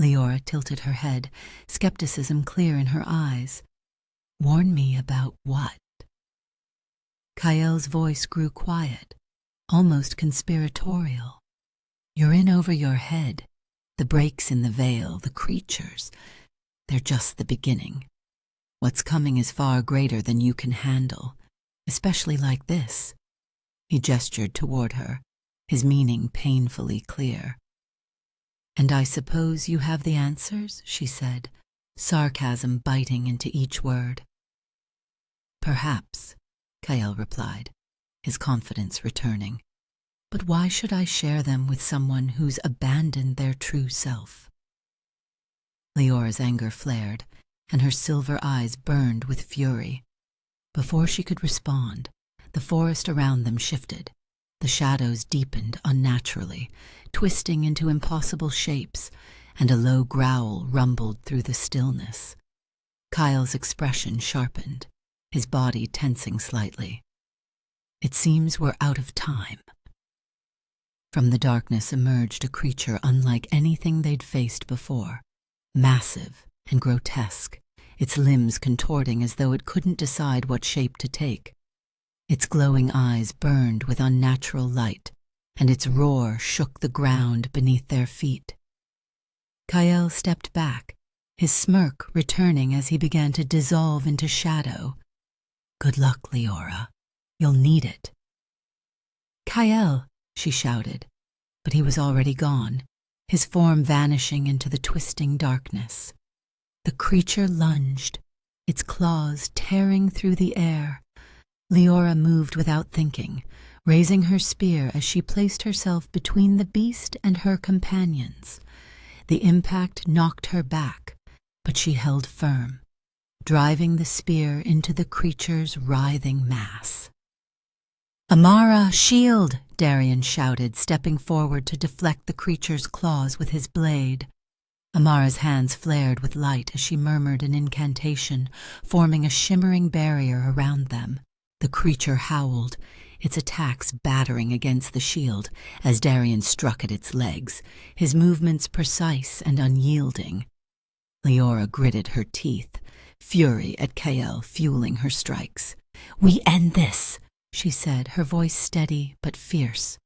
Speaker 1: Liora tilted her head, skepticism clear in her eyes. Warn me about what? Kael's voice grew quiet, almost conspiratorial. You're in over your head. The breaks in the veil, the creatures, they're just the beginning. What's coming is far greater than you can handle, especially like this. He gestured toward her, his meaning painfully clear. And I suppose you have the answers, she said, sarcasm biting into each word. Perhaps, Kael replied, his confidence returning. But why should I share them with someone who's abandoned their true self? Leora's anger flared, and her silver eyes burned with fury. Before she could respond, the forest around them shifted. The shadows deepened unnaturally, twisting into impossible shapes, and a low growl rumbled through the stillness. Kael's expression sharpened, his body tensing slightly. It seems we're out of time. From the darkness emerged a creature unlike anything they'd faced before, massive and grotesque, its limbs contorting as though it couldn't decide what shape to take. Its glowing eyes burned with unnatural light, and its roar shook the ground beneath their feet. Kael stepped back, his smirk returning as he began to dissolve into shadow. Good luck, Liora. You'll need it. Kael, she shouted, but he was already gone, his form vanishing into the twisting darkness. The creature lunged, its claws tearing through the air. Liora moved without thinking, raising her spear as she placed herself between the beast and her companions. The impact knocked her back, but she held firm, driving the spear into the creature's writhing mass. "Amara, shield!" Darian shouted, stepping forward to deflect the creature's claws with his blade. Amara's hands flared with light as she murmured an incantation, forming a shimmering barrier around them. The creature howled, its attacks battering against the shield as Darian struck at its legs, his movements precise and unyielding. Liora gritted her teeth, fury at Kael fueling her strikes. "We end this," she said, her voice steady but fierce.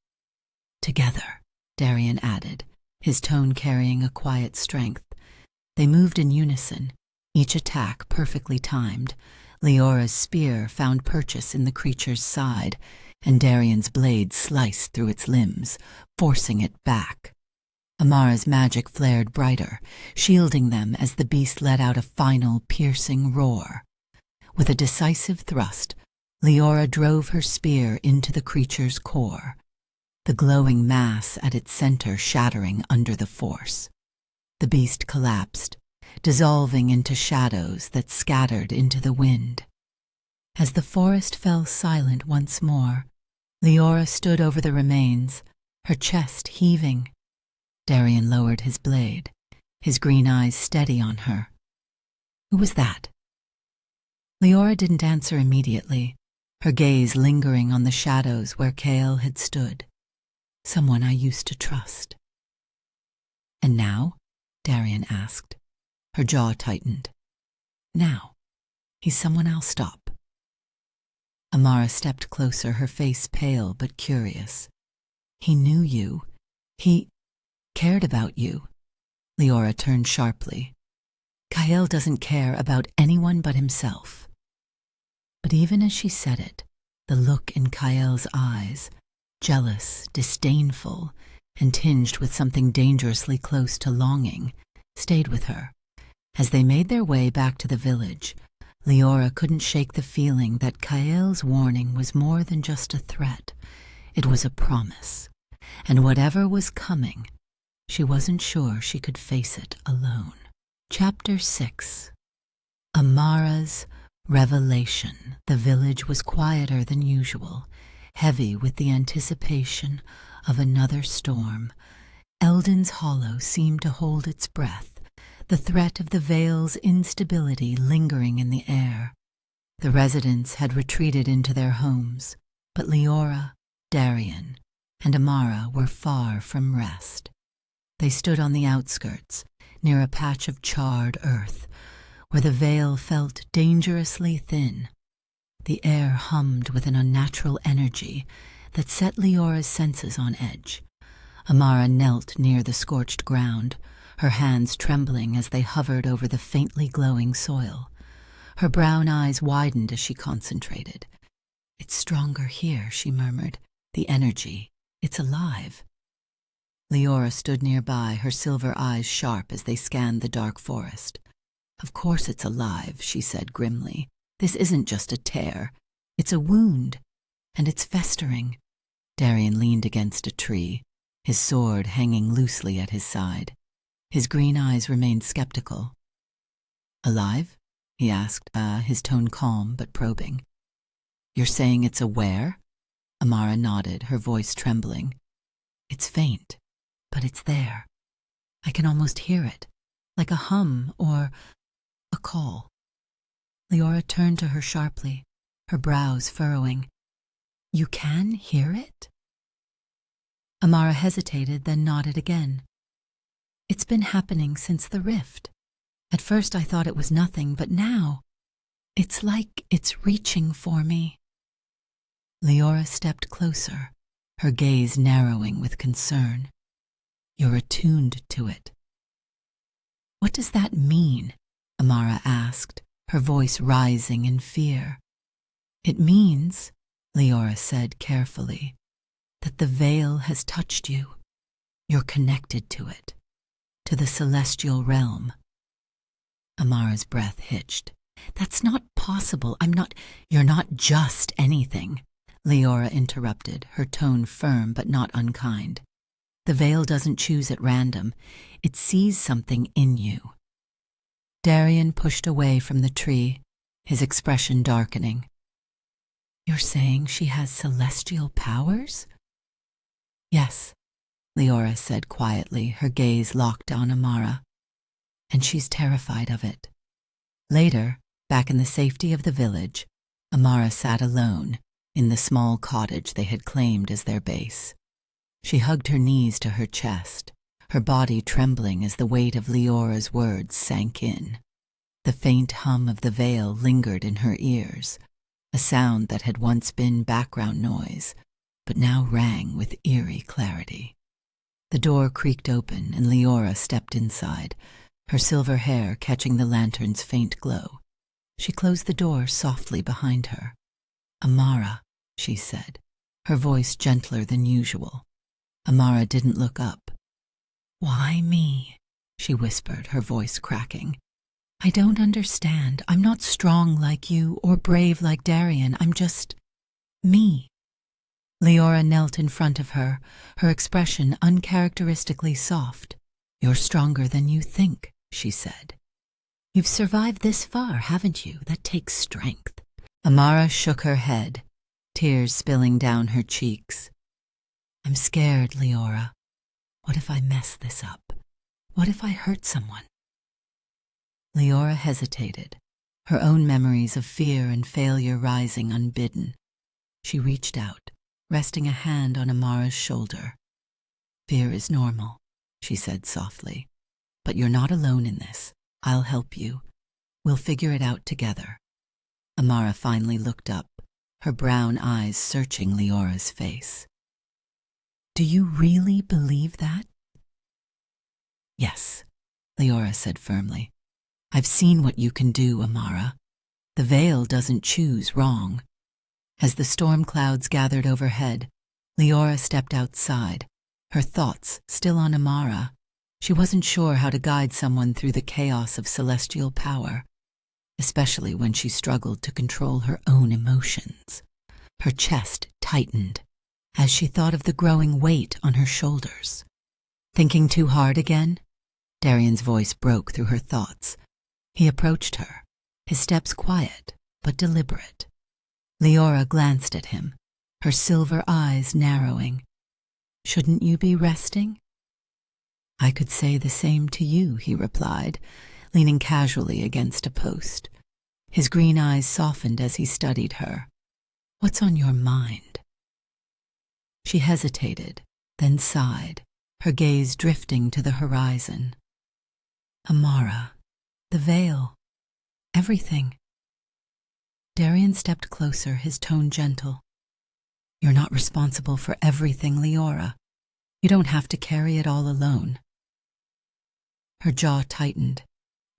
Speaker 1: "Together," Darian added, his tone carrying a quiet strength. They moved in unison, each attack perfectly timed. Liora's spear found purchase in the creature's side, and Darian's blade sliced through its limbs, forcing it back. Amara's magic flared brighter, shielding them as the beast let out a final piercing roar. With a decisive thrust, Liora drove her spear into the creature's core, the glowing mass at its center shattering under the force. The beast collapsed, dissolving into shadows that scattered into the wind. As the forest fell silent once more, Liora stood over the remains, her chest heaving. Darian lowered his blade, his green eyes steady on her. "Who was that?" Liora didn't answer immediately, her gaze lingering on the shadows where Kael had stood. "Someone I used to trust." "And now?" Darian asked. Her jaw tightened. "Now, he's someone I'll stop." Amara stepped closer, her face pale but curious. "He knew you. He cared about you." Liora turned sharply. "Kael doesn't care about anyone but himself." But even as she said it, the look in Kael's eyes, jealous, disdainful, and tinged with something dangerously close to longing, stayed with her. As they made their way back to the village, Liora couldn't shake the feeling that Kael's warning was more than just a threat. It was a promise, and whatever was coming, she wasn't sure she could face it alone. Chapter 6. Amara's Revelation. The village was quieter than usual, heavy with the anticipation of another storm. Eldon's Hollow seemed to hold its breath, the threat of the Vale's instability lingering in the air. The residents had retreated into their homes, but Liora, Darian, and Amara were far from rest. They stood on the outskirts, near a patch of charred earth, where the Vale felt dangerously thin. The air hummed with an unnatural energy that set Liora's senses on edge. Amara knelt near the scorched ground, her hands trembling as they hovered over the faintly glowing soil. Her brown eyes widened as she concentrated. "It's stronger here," she murmured. "The energy. It's alive." Liora stood nearby, her silver eyes sharp as they scanned the dark forest. "Of course it's alive," she said grimly. "This isn't just a tear. It's a wound, and it's festering." Darian leaned against a tree, his sword hanging loosely at his side. His green eyes remained skeptical. "Alive?" he asked, his tone calm but probing. "You're saying it's aware?" Amara nodded, her voice trembling. "It's faint, but it's there. I can almost hear it, like a hum or a call." Liora turned to her sharply, her brows furrowing. "You can hear it?" Amara hesitated, then nodded again. "It's been happening since the rift. At first I thought it was nothing, but now it's like it's reaching for me." Liora stepped closer, her gaze narrowing with concern. "You're attuned to it." "What does that mean?" Amara asked, her voice rising in fear. "It means," Liora said carefully, "that the veil has touched you. You're connected to it, to the celestial realm." Amara's breath hitched. "That's not possible. You're not just anything." Liora interrupted, her tone firm but not unkind. The veil doesn't choose at random. It sees something in you. Darian pushed away from the tree, his expression darkening. You're saying she has celestial powers? Yes, Liora said quietly, her gaze locked on Amara. And she's terrified of it. Later, back in the safety of the village, Amara sat alone in the small cottage they had claimed as their base. She hugged her knees to her chest, her body trembling as the weight of Liora's words sank in. The faint hum of the veil lingered in her ears, a sound that had once been background noise, but now rang with eerie clarity. The door creaked open and Liora stepped inside, her silver hair catching the lantern's faint glow. She closed the door softly behind her. Amara, she said, her voice gentler than usual. Amara didn't look up. Why me? She whispered, her voice cracking. I don't understand. I'm not strong like you or brave like Darian. I'm just me. Liora knelt in front of her, her expression uncharacteristically soft. You're stronger than you think, she said. You've survived this far, haven't you? That takes strength. Amara shook her head, tears spilling down her cheeks. I'm scared, Liora. What if I mess this up? What if I hurt someone? Liora hesitated, her own memories of fear and failure rising unbidden. She reached out, resting a hand on Amara's shoulder. Fear is normal, she said softly. But you're not alone in this. I'll help you. We'll figure it out together. Amara finally looked up, her brown eyes searching Liora's face. Do you really believe that? Yes, Liora said firmly. I've seen what you can do, Amara. The veil doesn't choose wrong. As the storm clouds gathered overhead, Liora stepped outside, her thoughts still on Amara. She wasn't sure how to guide someone through the chaos of celestial power, especially when she struggled to control her own emotions. Her chest tightened as she thought of the growing weight on her shoulders. Thinking too hard again? Darian's voice broke through her thoughts. He approached her, his steps quiet but deliberate. Liora glanced at him, her silver eyes narrowing. Shouldn't you be resting? I could say the same to you, he replied, leaning casually against a post. His green eyes softened as he studied her. What's on your mind? She hesitated, then sighed, her gaze drifting to the horizon. Amara, the veil, everything. Darian stepped closer, his tone gentle. You're not responsible for everything, Liora. You don't have to carry it all alone. Her jaw tightened.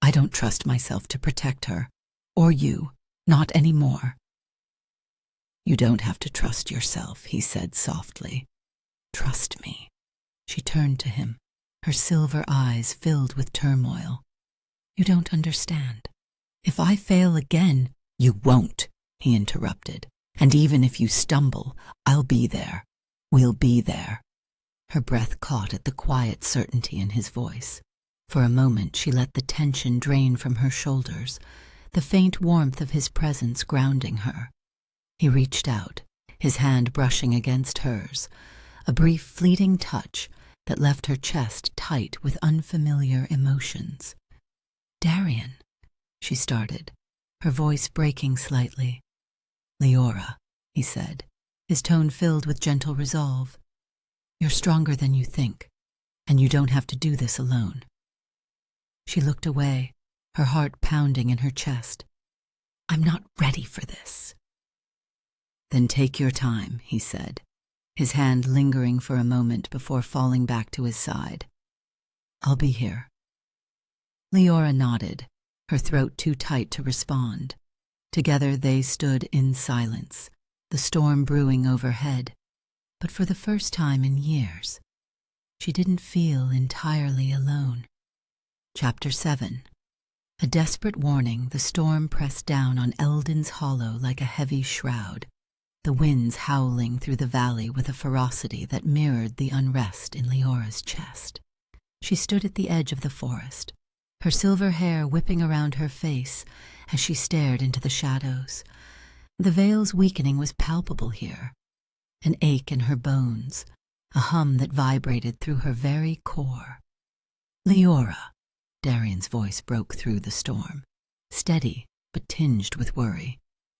Speaker 1: I don't trust myself to protect her, or you, not anymore. You don't have to trust yourself, he said softly. Trust me. She turned to him, her silver eyes filled with turmoil. You don't understand. If I fail again, you won't, he interrupted. And even if you stumble, I'll be there. We'll be there. Her breath caught at the quiet certainty in his voice. For a moment she let the tension drain from her shoulders, the faint warmth of his presence grounding her. He reached out, his hand brushing against hers, a brief fleeting touch that left her chest tight with unfamiliar emotions. Darian, she started, her voice breaking slightly. Liora, he said, his tone filled with gentle resolve. You're stronger than you think, and you don't have to do this alone. She looked away, her heart pounding in her chest. I'm not ready for this. Then take your time, he said, his hand lingering for a moment before falling back to his side. I'll be here. Liora nodded, her throat too tight to respond. Together they stood in silence, the storm brewing overhead. But for the first time in years, she didn't feel entirely alone. Chapter 7. A desperate warning, the storm pressed down on Eldon's Hollow like a heavy shroud. the winds howling through the valley with a ferocity that mirrored the unrest in Liora's chest. She stood at the edge of the forest, her silver hair whipping around her face as she stared into the shadows. The veil's weakening was palpable here, an ache in her bones, a hum that vibrated through her very core. "Liora," Darian's voice broke through the storm, steady but tinged with worry.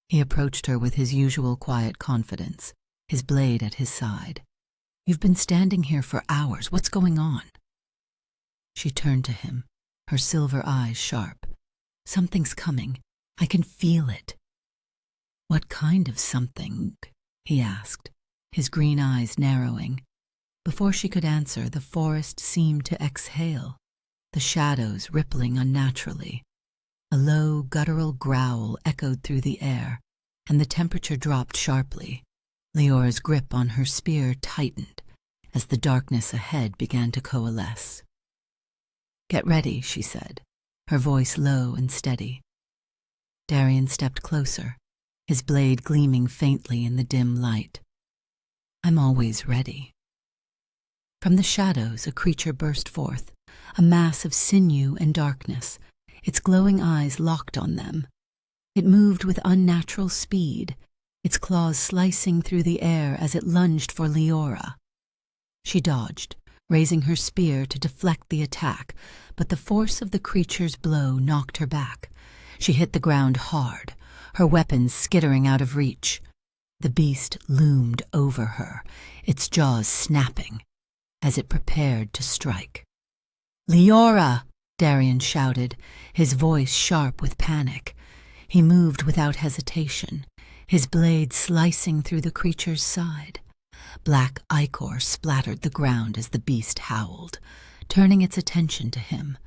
Speaker 1: He approached her with his usual quiet confidence, his blade at his side. "You've been standing here for hours. What's going on?" She turned to him, her silver eyes sharp. "Something's coming. I can feel it." "What kind of something?" he asked, his green eyes narrowing. Before she could answer, the forest seemed to exhale, the shadows rippling unnaturally. A low, guttural growl echoed through the air, and the temperature dropped sharply. Liora's grip on her spear tightened as the darkness ahead began to coalesce. "Get ready," she said, her voice low and steady. Darian stepped closer, his blade gleaming faintly in the dim light. "I'm always ready." From the shadows, a creature burst forth, a mass of sinew and darkness, its glowing eyes locked on them. It moved with unnatural speed, its claws slicing through the air as it lunged for Liora. She dodged, raising her spear to deflect the attack, but the force of the creature's blow knocked her back. She hit the ground hard, her weapons skittering out of reach. The beast loomed over her, its jaws snapping, as it prepared to strike. "Liora!" Darian shouted, his voice sharp with panic. He moved without hesitation, his blade slicing through the creature's side. Black ichor splattered the ground as the beast howled, turning its attention to him.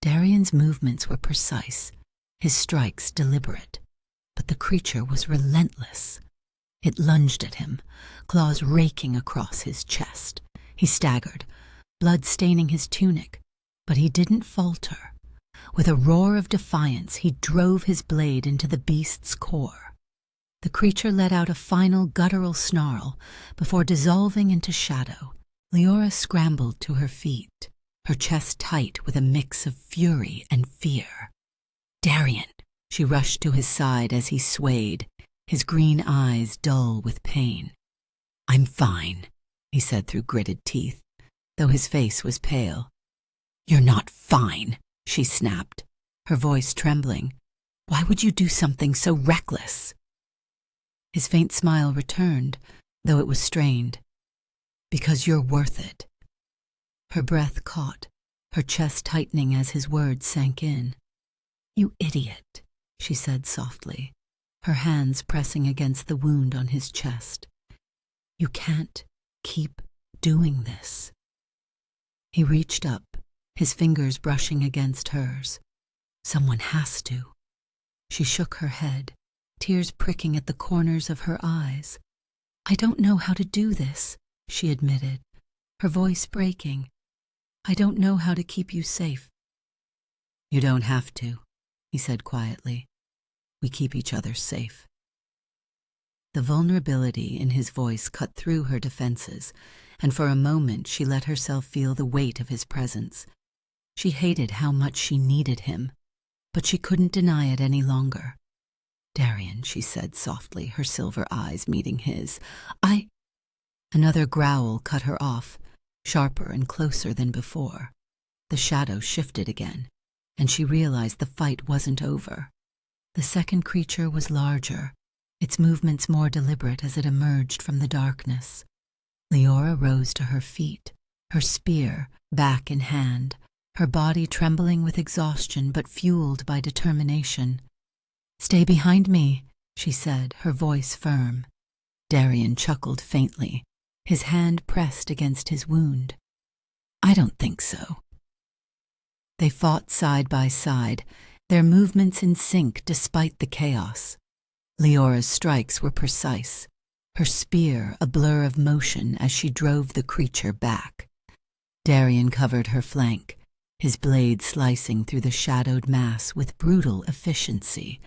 Speaker 1: Darian's movements were precise, his strikes deliberate, but the creature was relentless. It lunged at him, claws raking across his chest. He staggered, blood staining his tunic, but he didn't falter. With a roar of defiance, he drove his blade into the beast's core. The creature let out a final guttural snarl before dissolving into shadow. Liora scrambled to her feet, her chest tight with a mix of fury and fear. "Darian!" She rushed to his side as he swayed, his green eyes dull with pain. "I'm fine," he said through gritted teeth, though his face was pale. "You're not fine," she snapped, her voice trembling. "Why would you do something so reckless?" His faint smile returned, though it was strained. "Because you're worth it." Her breath caught, her chest tightening as his words sank in. "You idiot," she said softly, her hands pressing against the wound on his chest. "You can't keep doing this." He reached up, his fingers brushing against hers. "Someone has to." She shook her head, tears pricking at the corners of her eyes. "I don't know how to do this," she admitted, her voice breaking. "I don't know how to keep you safe." "You don't have to," he said quietly. "We keep each other safe." The vulnerability in his voice cut through her defenses, and for a moment she let herself feel the weight of his presence. She hated how much she needed him, but she couldn't deny it any longer. "Darian," she said softly, her silver eyes meeting his. Another growl cut her off, sharper and closer than before. The shadow shifted again, and she realized the fight wasn't over. The second creature was larger, its movements more deliberate as it emerged from the darkness. Liora rose to her feet, her spear back in hand, her body trembling with exhaustion but fueled by determination. "Stay behind me," she said, her voice firm. Darian chuckled faintly, his hand pressed against his wound. "I don't think so." They fought side by side, their movements in sync despite the chaos. Liora's strikes were precise, her spear a blur of motion as she drove the creature back. Darian covered her flank, his blade slicing through the shadowed mass with brutal efficiency.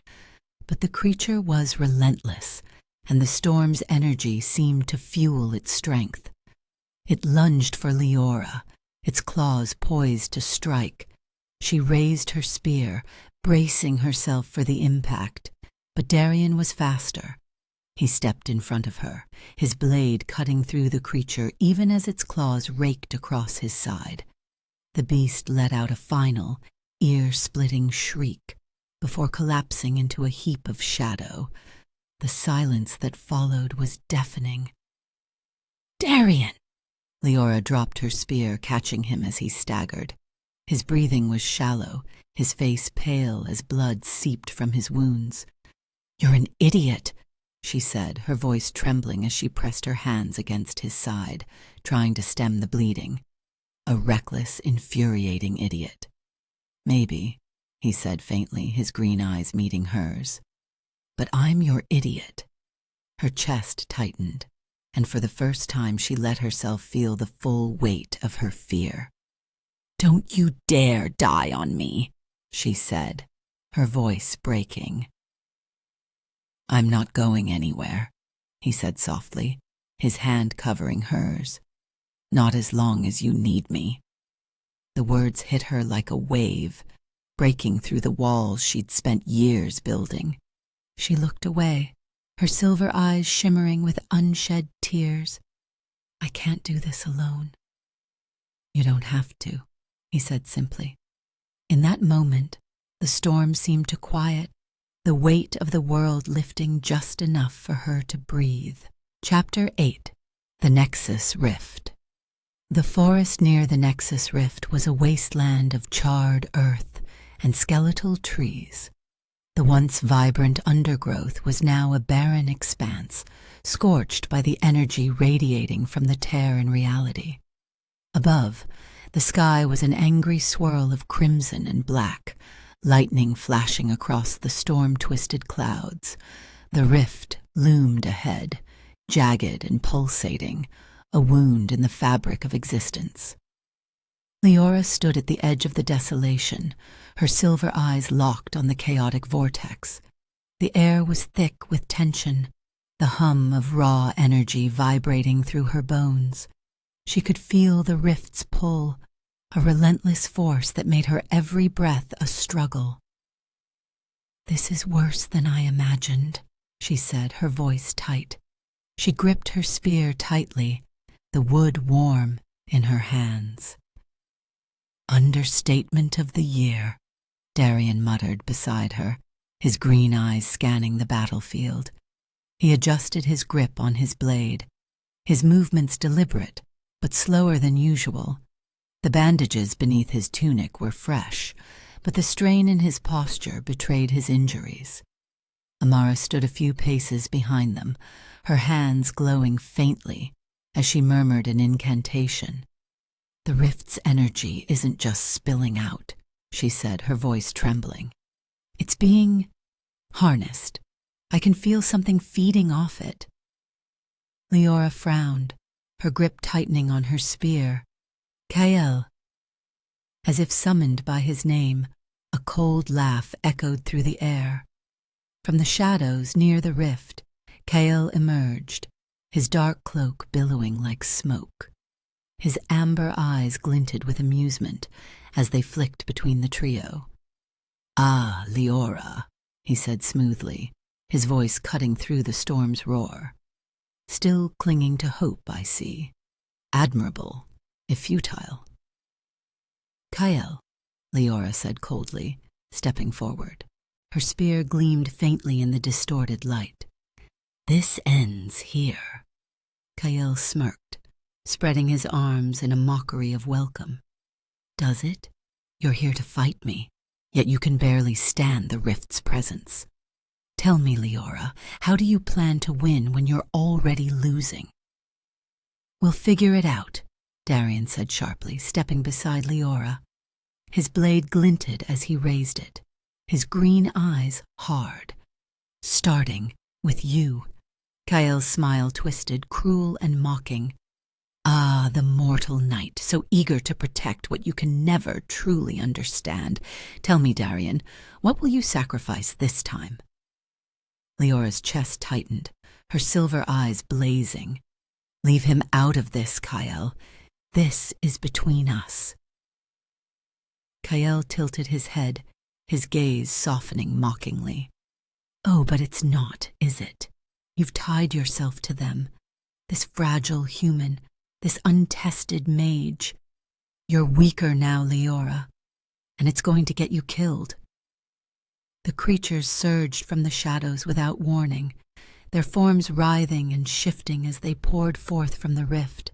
Speaker 1: But the creature was relentless, and the storm's energy seemed to fuel its strength. It lunged for Liora, its claws poised to strike. She raised her spear, bracing herself for the impact, but Darian was faster. He stepped in front of her, his blade cutting through the creature even as its claws raked across his side. The beast let out a final, ear-splitting shriek before collapsing into a heap of shadow. The silence that followed was deafening. "Darian!" Liora dropped her spear, catching him as he staggered. His breathing was shallow, his face pale as blood seeped from his wounds. "You're an idiot," she said, her voice trembling as she pressed her hands against his side, trying to stem the bleeding. A reckless, infuriating idiot. "Maybe," he said faintly, his green eyes meeting hers. "But I'm your idiot." Her chest tightened, and for the first time she let herself feel the full weight of her fear. "Don't you dare die on me," she said, her voice breaking. "I'm not going anywhere," he said softly, his hand covering hers. "Not as long as you need me." The words hit her like a wave, breaking through the walls she'd spent years building. She looked away, her silver eyes shimmering with unshed tears. "I can't do this alone." "You don't have to," he said simply. In that moment, the storm seemed to quiet, the weight of the world lifting just enough for her to breathe. Chapter 8. The Nexus Rift. The forest near the Nexus Rift was a wasteland of charred earth and skeletal trees. The once vibrant undergrowth was now a barren expanse, scorched by the energy radiating from the tear in reality. Above, the sky was an angry swirl of crimson and black, lightning flashing across the storm-twisted clouds. The rift loomed ahead, jagged and pulsating, a wound in the fabric of existence. Liora stood at the edge of the desolation, her silver eyes locked on the chaotic vortex. The air was thick with tension, the hum of raw energy vibrating through her bones. She could feel the rift's pull, a relentless force that made her every breath a struggle. "This is worse than I imagined," she said, her voice tight. She gripped her spear tightly, the wood warm in her hands. "Understatement of the year," Darian muttered beside her, his green eyes scanning the battlefield. He adjusted his grip on his blade, his movements deliberate, but slower than usual. The bandages beneath his tunic were fresh, but the strain in his posture betrayed his injuries. Amara stood a few paces behind them, her hands glowing faintly as she murmured an incantation. "The rift's energy isn't just spilling out," she said, her voice trembling. "It's being harnessed. I can feel something feeding off it." Liora frowned, her grip tightening on her spear. "Kael." As if summoned by his name, a cold laugh echoed through the air. From the shadows near the rift, Kael emerged, his dark cloak billowing like smoke. His amber eyes glinted with amusement as they flicked between the trio. "Ah, Liora," he said smoothly, his voice cutting through the storm's roar. "Still clinging to hope, I see. Admirable, if futile." "Kael," Liora said coldly, stepping forward. Her spear gleamed faintly in the distorted light. "This ends here." Kael smirked, spreading his arms in a mockery of welcome. "Does it? You're here to fight me, yet you can barely stand the rift's presence. Tell me, Liora, how do you plan to win when you're already losing?" "We'll figure it out," Darian said sharply, stepping beside Liora. His blade glinted as he raised it, his green eyes hard. "Starting with you." Kael's smile twisted, cruel and mocking. "Ah, the mortal knight, so eager to protect what you can never truly understand. Tell me, Darian, what will you sacrifice this time?" Leora's chest tightened, her silver eyes blazing. "Leave him out of this, Kael. This is between us." Kael tilted his head, his gaze softening mockingly. "Oh, but it's not, is it? You've tied yourself to them. This fragile human, this untested mage. You're weaker now, Liora, and it's going to get you killed." The creatures surged from the shadows without warning, their forms writhing and shifting as they poured forth from the rift,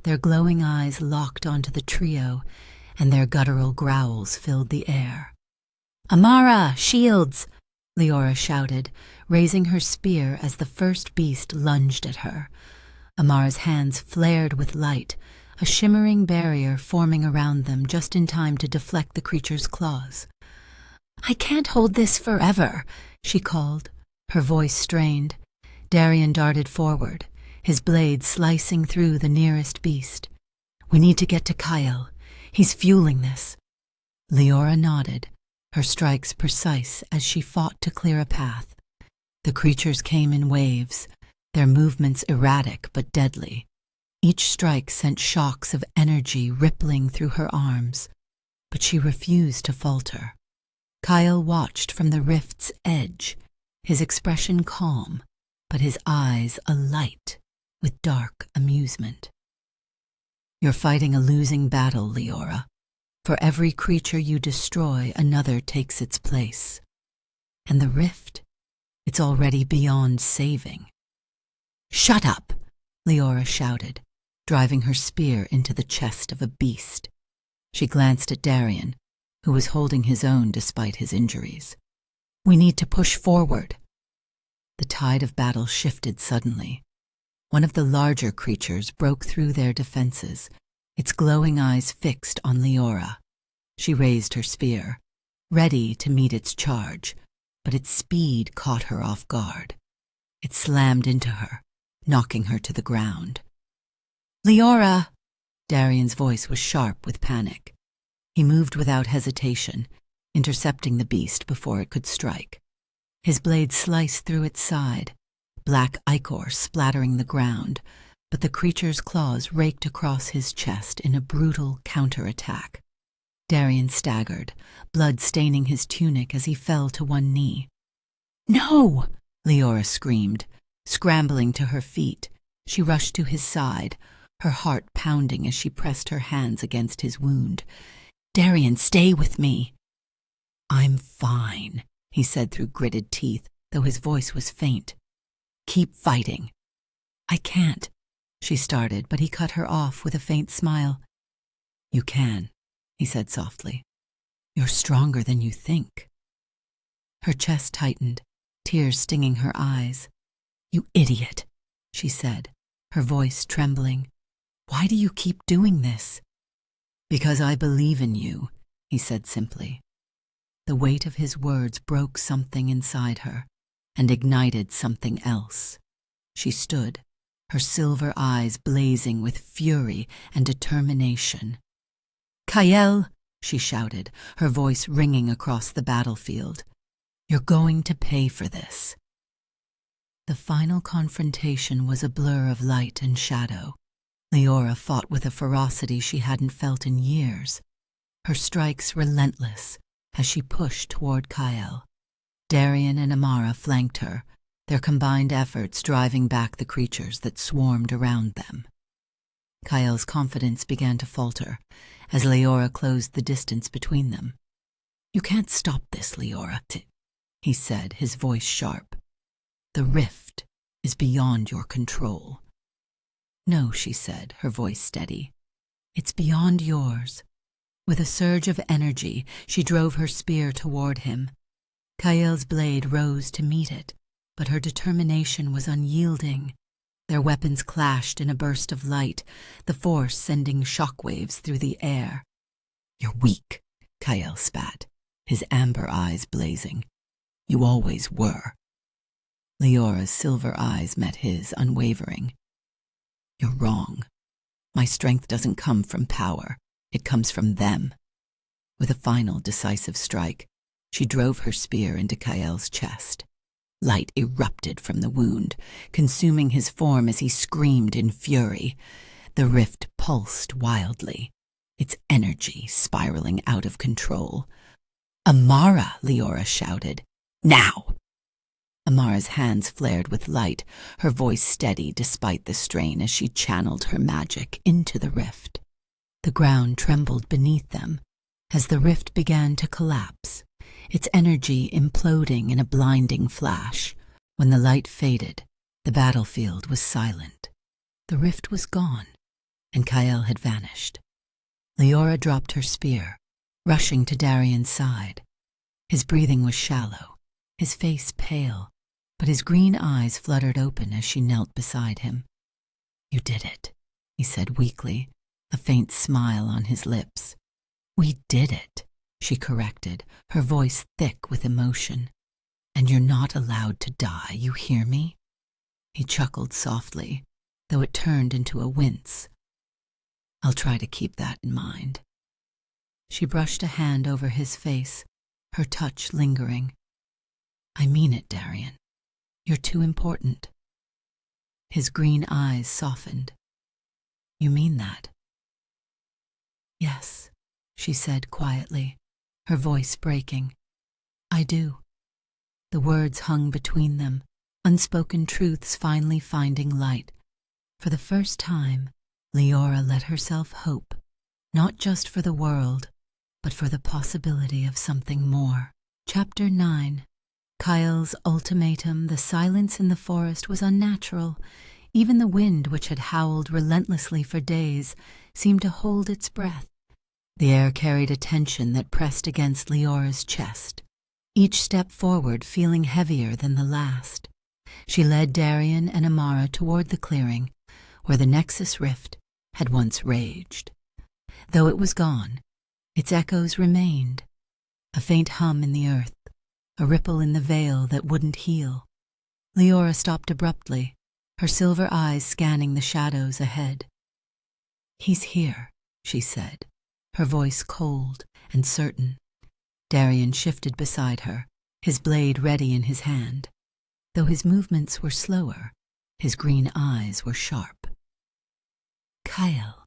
Speaker 1: their glowing eyes locked onto the trio, and their guttural growls filled the air. "Amara, shields!" Liora shouted, raising her spear as the first beast lunged at her. Amara's hands flared with light, a shimmering barrier forming around them just in time to deflect the creature's claws. "I can't hold this forever," she called, her voice strained. Darian darted forward, his blade slicing through the nearest beast. "We need to get to Kael. He's fueling this." Liora nodded, her strikes precise as she fought to clear a path. The creatures came in waves, their movements erratic but deadly. Each strike sent shocks of energy rippling through her arms, but she refused to falter. Kael watched from the rift's edge, his expression calm, but his eyes alight with dark amusement. "You're fighting a losing battle, Liora. For every creature you destroy, another takes its place. And the rift, it's already beyond saving." "Shut up!" Liora shouted, driving her spear into the chest of a beast. She glanced at Darian, who was holding his own despite his injuries. "We need to push forward." The tide of battle shifted suddenly. One of the larger creatures broke through their defenses, its glowing eyes fixed on Liora. She raised her spear, ready to meet its charge, but its speed caught her off guard. It slammed into her, knocking her to the ground. "Liora!" Darian's voice was sharp with panic. He moved without hesitation, intercepting the beast before it could strike. His blade sliced through its side, black ichor splattering the ground, but the creature's claws raked across his chest in a brutal counterattack. Darian staggered, blood staining his tunic as he fell to one knee. "No!" Liora screamed. Scrambling to her feet, she rushed to his side, her heart pounding as she pressed her hands against his wound. "Darian, stay with me." "I'm fine," he said through gritted teeth, though his voice was faint. "Keep fighting." "I can't," she started, but he cut her off with a faint smile. "You can," he said softly. "You're stronger than you think." Her chest tightened, tears stinging her eyes. "You idiot," she said, her voice trembling. "Why do you keep doing this?" "Because I believe in you," he said simply. The weight of his words broke something inside her and ignited something else. She stood, her silver eyes blazing with fury and determination. "Kael," she shouted, her voice ringing across the battlefield. "You're going to pay for this." The final confrontation was a blur of light and shadow. Liora fought with a ferocity she hadn't felt in years, her strikes relentless as she pushed toward Kael. Darian and Amara flanked her, their combined efforts driving back the creatures that swarmed around them. Kael's confidence began to falter as Liora closed the distance between them. "You can't stop this, Liora," he said, his voice sharp. "The rift is beyond your control." "No," she said, her voice steady. "It's beyond yours." With a surge of energy, she drove her spear toward him. Kael's blade rose to meet it, but her determination was unyielding. Their weapons clashed in a burst of light, the force sending shockwaves through the air. "You're weak," Kael spat, his amber eyes blazing. "You always were." Liora's silver eyes met his, unwavering. "You're wrong. My strength doesn't come from power. It comes from them." With a final decisive strike, she drove her spear into Kael's chest. Light erupted from the wound, consuming his form as he screamed in fury. The rift pulsed wildly, its energy spiraling out of control. "Amara!" Liora shouted. "Now!" Amara's hands flared with light, her voice steady despite the strain as she channeled her magic into the rift. The ground trembled beneath them as the rift began to collapse, its energy imploding in a blinding flash. When the light faded, the battlefield was silent. The rift was gone, and Kael had vanished. Liora dropped her spear, rushing to Darian's side. His breathing was shallow, his face pale, but his green eyes fluttered open as she knelt beside him. "You did it," he said weakly, a faint smile on his lips. "We did it," she corrected, her voice thick with emotion. "And you're not allowed to die, you hear me?" He chuckled softly, though it turned into a wince. "I'll try to keep that in mind." She brushed a hand over his face, her touch lingering. "I mean it, Darian. You're too important." His green eyes softened. "You mean that?" "Yes," she said quietly, her voice breaking. "I do." The words hung between them, unspoken truths finally finding light. For the first time, Liora let herself hope, not just for the world, but for the possibility of something more. Chapter 9. Kael's ultimatum. The silence in the forest was unnatural. Even the wind, which had howled relentlessly for days, seemed to hold its breath. The air carried a tension that pressed against Liora's chest, each step forward feeling heavier than the last. She led Darian and Amara toward the clearing, where the nexus rift had once raged. Though it was gone, its echoes remained, a faint hum in the earth, a ripple in the veil that wouldn't heal. Liora stopped abruptly, her silver eyes scanning the shadows ahead. "He's here," she said, her voice cold and certain. Darian shifted beside her, his blade ready in his hand. Though his movements were slower, his green eyes were sharp. "Kael."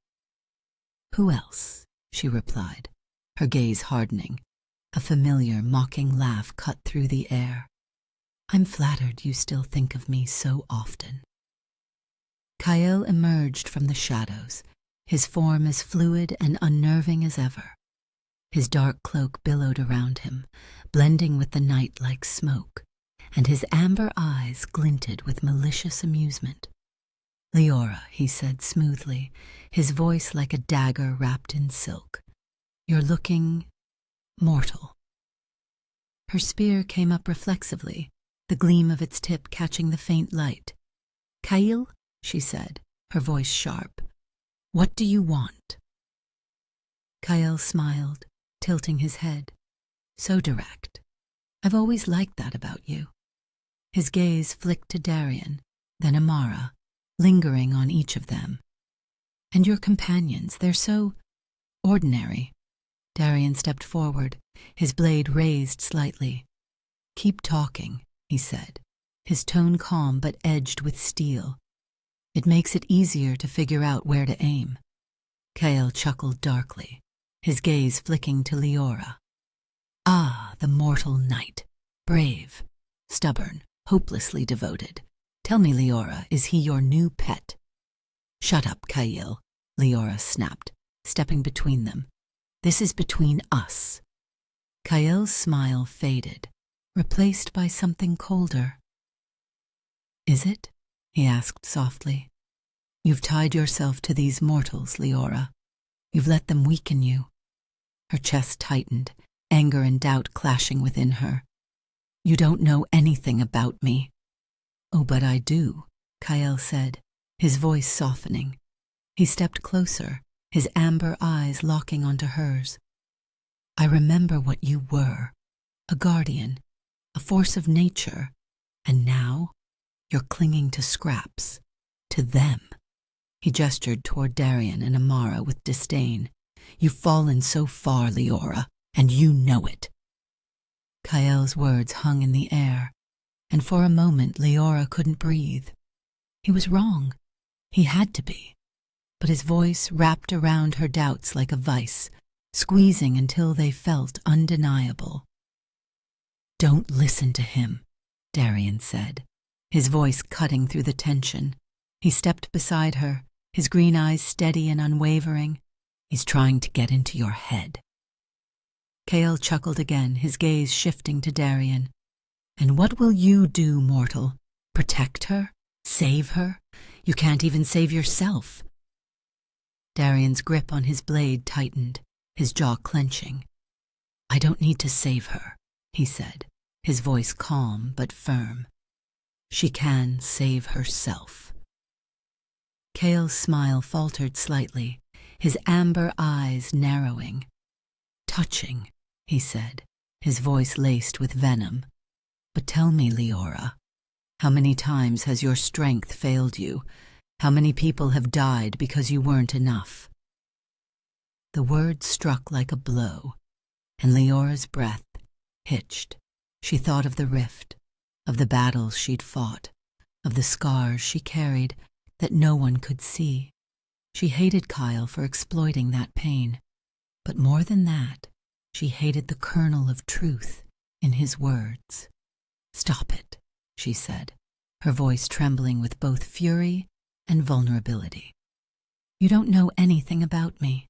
Speaker 1: "Who else?" she replied, her gaze hardening. A familiar, mocking laugh cut through the air. "I'm flattered you still think of me so often." Kael emerged from the shadows, his form as fluid and unnerving as ever. His dark cloak billowed around him, blending with the night like smoke, and his amber eyes glinted with malicious amusement. "Liora," he said smoothly, his voice like a dagger wrapped in silk. "You're looking mortal." Her spear came up reflexively, the gleam of its tip catching the faint light. "Kael," she said, her voice sharp, "what do you want?" Kael smiled, tilting his head. "So direct. I've always liked that about you." His gaze flicked to Darian, then Amara, lingering on each of them. "And your companions, they're so ordinary." Darian stepped forward, his blade raised slightly. "Keep talking," he said, his tone calm but edged with steel. "It makes it easier to figure out where to aim." Kael chuckled darkly, his gaze flicking to Liora. "Ah, the mortal knight. Brave, stubborn, hopelessly devoted. Tell me, Liora, is he your new pet?" "Shut up, Kael," Liora snapped, stepping between them. "This is between us." Kael's smile faded, replaced by something colder. "Is it?" he asked softly. "You've tied yourself to these mortals, Liora. You've let them weaken you." Her chest tightened, anger and doubt clashing within her. "You don't know anything about me." "Oh, but I do," Kael said, his voice softening. He stepped closer, his amber eyes locking onto hers. "I remember what you were, a guardian, a force of nature, and now you're clinging to scraps, to them." He gestured toward Darian and Amara with disdain. "You've fallen so far, Liora, and you know it." Kael's words hung in the air, and for a moment Liora couldn't breathe. He was wrong. He had to be. But his voice wrapped around her doubts like a vice, squeezing until they felt undeniable. "Don't listen to him," Darian said, his voice cutting through the tension. He stepped beside her, his green eyes steady and unwavering. "He's trying to get into your head." Kael chuckled again, his gaze shifting to Darian. "And what will you do, mortal? Protect her? Save her? You can't even save yourself." Darian's grip on his blade tightened, his jaw clenching. "I don't need to save her," he said, his voice calm but firm. "She can save herself." Kael's smile faltered slightly, his amber eyes narrowing. "Touching," he said, his voice laced with venom. "But tell me, Liora, how many times has your strength failed you? How many people have died because you weren't enough?" The words struck like a blow, and Liora's breath hitched. She thought of the rift, of the battles she'd fought, of the scars she carried that no one could see. She hated Kael for exploiting that pain, but more than that, she hated the kernel of truth in his words. "Stop it," she said, her voice trembling with both fury and vulnerability. "You don't know anything about me."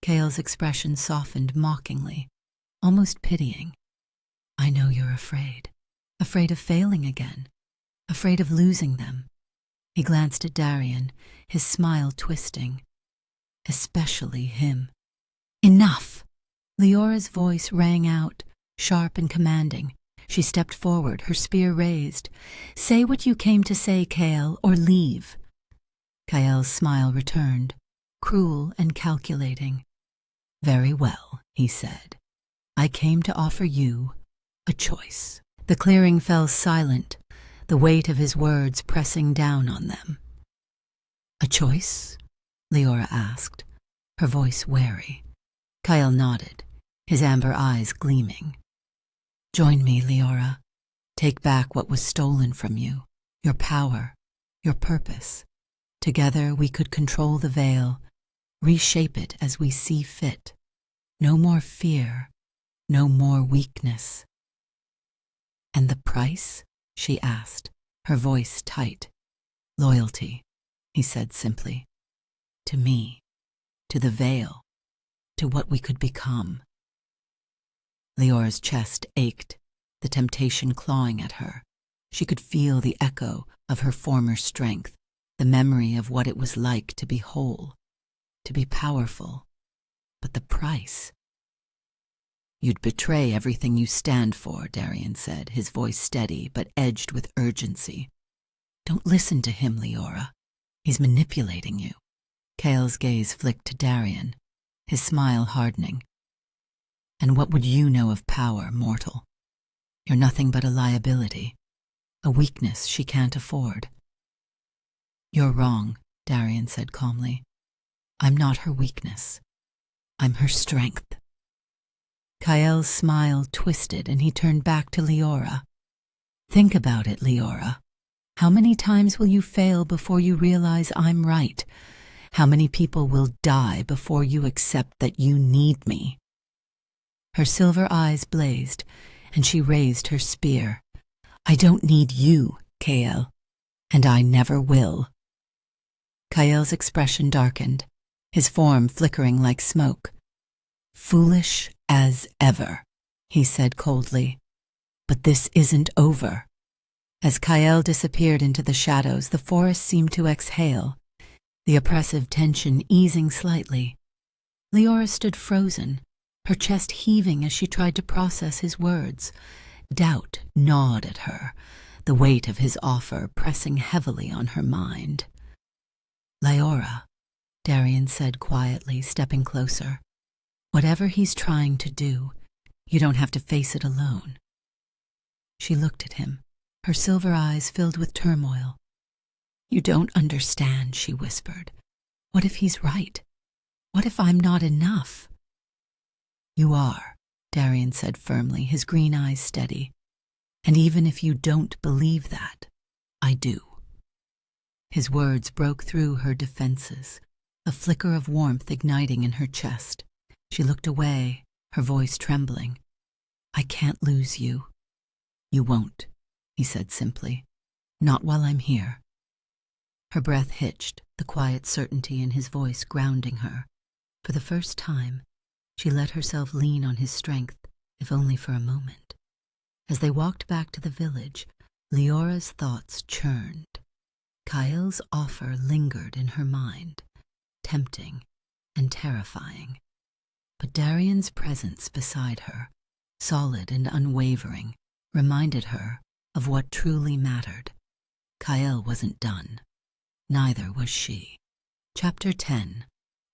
Speaker 1: Kael's expression softened mockingly, almost pitying. "I know you're afraid of failing again, afraid of losing them." He glanced at Darian, his smile twisting. "Especially him." "Enough!" Liora's voice rang out, sharp and commanding. She stepped forward, her spear raised. "Say what you came to say, Kael, or leave." Kael's smile returned, cruel and calculating. "Very well," he said. "I came to offer you a choice." The clearing fell silent, the weight of his words pressing down on them. "A choice?" Liora asked, her voice wary. Kael nodded, his amber eyes gleaming. "Join me, Liora. Take back what was stolen from you, your power, your purpose. Together we could control the veil, reshape it as we see fit. No more fear, no more weakness." "And the price?" she asked, her voice tight. "Loyalty," he said simply. "To me, to the veil, to what we could become." Liora's chest ached, the temptation clawing at her. She could feel the echo of her former strength, the memory of what it was like to be whole, to be powerful. But the price? "You'd betray everything you stand for," Darian said, his voice steady but edged with urgency. "Don't listen to him, Liora. He's manipulating you." Kael's gaze flicked to Darian, his smile hardening. "And what would you know of power, mortal? You're nothing but a liability, a weakness she can't afford." "You're wrong," Darian said calmly. "I'm not her weakness. I'm her strength." Kael's smile twisted and he turned back to Liora. "Think about it, Liora. How many times will you fail before you realize I'm right? How many people will die before you accept that you need me?" Her silver eyes blazed, and she raised her spear. "I don't need you, Kael, and I never will." Kael's expression darkened, his form flickering like smoke. "Foolish as ever," he said coldly. "But this isn't over." As Kael disappeared into the shadows, the forest seemed to exhale, the oppressive tension easing slightly. Liora stood frozen, her chest heaving as she tried to process his words. Doubt gnawed at her, the weight of his offer pressing heavily on her mind. "Liora," Darian said quietly, stepping closer. "Whatever he's trying to do, you don't have to face it alone." She looked at him, her silver eyes filled with turmoil. "You don't understand," she whispered. "What if he's right? What if I'm not enough?" "You are," Darian said firmly, his green eyes steady. And even if you don't believe that, I do." His words broke through her defenses, a flicker of warmth igniting in her chest. She looked away, her voice trembling. "I can't lose you." "You won't," he said simply. "Not while I'm here." Her breath hitched, the quiet certainty in his voice grounding her. For the first time, she let herself lean on his strength, if only for a moment. As they walked back to the village, Liora's thoughts churned. Kael's offer lingered in her mind, tempting and terrifying. But Darian's presence beside her, solid and unwavering, reminded her of what truly mattered. Kael wasn't done. Neither was she. Chapter 10.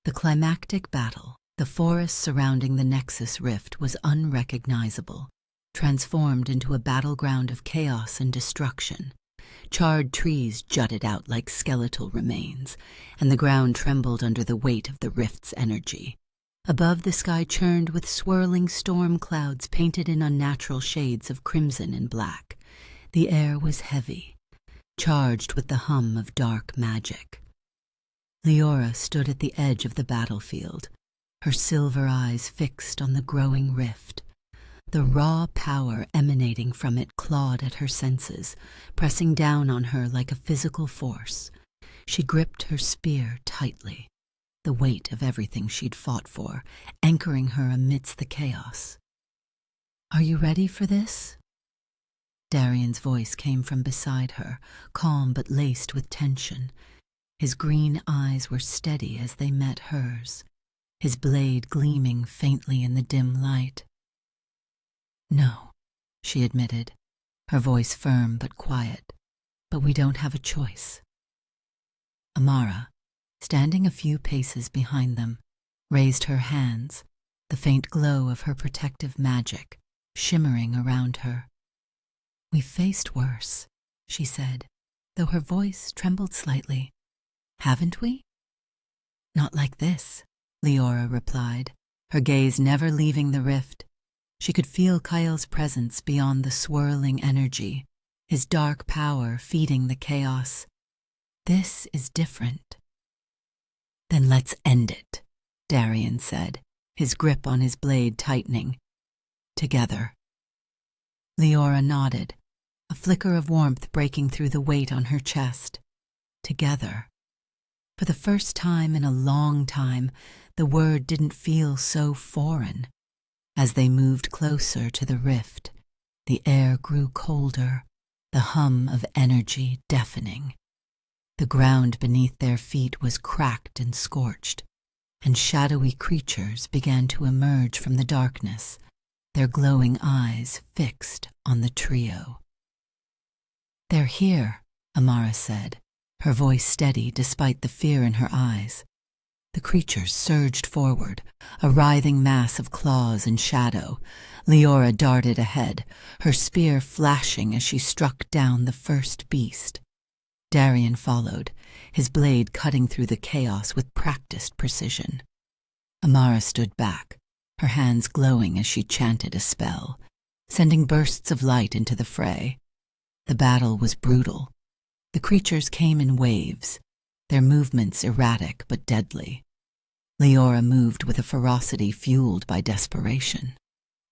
Speaker 1: The climactic battle. The forest surrounding the Nexus Rift was unrecognizable, transformed into a battleground of chaos and destruction. Charred trees jutted out like skeletal remains, and the ground trembled under the weight of the rift's energy. Above, the sky churned with swirling storm clouds painted in unnatural shades of crimson and black. The air was heavy, charged with the hum of dark magic. Liora stood at the edge of the battlefield, her silver eyes fixed on the growing rift. The raw power emanating from it clawed at her senses, pressing down on her like a physical force. She gripped her spear tightly, the weight of everything she'd fought for, anchoring her amidst the chaos. "Are you ready for this?" Darian's voice came from beside her, calm but laced with tension. His green eyes were steady as they met hers, his blade gleaming faintly in the dim light. "No," she admitted, her voice firm but quiet, "but we don't have a choice." Amara, standing a few paces behind them, raised her hands, the faint glow of her protective magic shimmering around her. "We've faced worse," she said, though her voice trembled slightly. "Haven't we?" "Not like this," Liora replied, her gaze never leaving the rift. She could feel Kael's presence beyond the swirling energy, his dark power feeding the chaos. "This is different." "Then let's end it," Darian said, his grip on his blade tightening. "Together." Liora nodded, a flicker of warmth breaking through the weight on her chest. Together. For the first time in a long time, the word didn't feel so foreign. As they moved closer to the rift, the air grew colder, the hum of energy deafening. The ground beneath their feet was cracked and scorched, and shadowy creatures began to emerge from the darkness, their glowing eyes fixed on the trio. "They're here," Amara said, her voice steady despite the fear in her eyes. The creatures surged forward, a writhing mass of claws and shadow. Liora darted ahead, her spear flashing as she struck down the first beast. Darian followed, his blade cutting through the chaos with practiced precision. Amara stood back, her hands glowing as she chanted a spell, sending bursts of light into the fray. The battle was brutal. The creatures came in waves, their movements erratic but deadly. Liora moved with a ferocity fueled by desperation,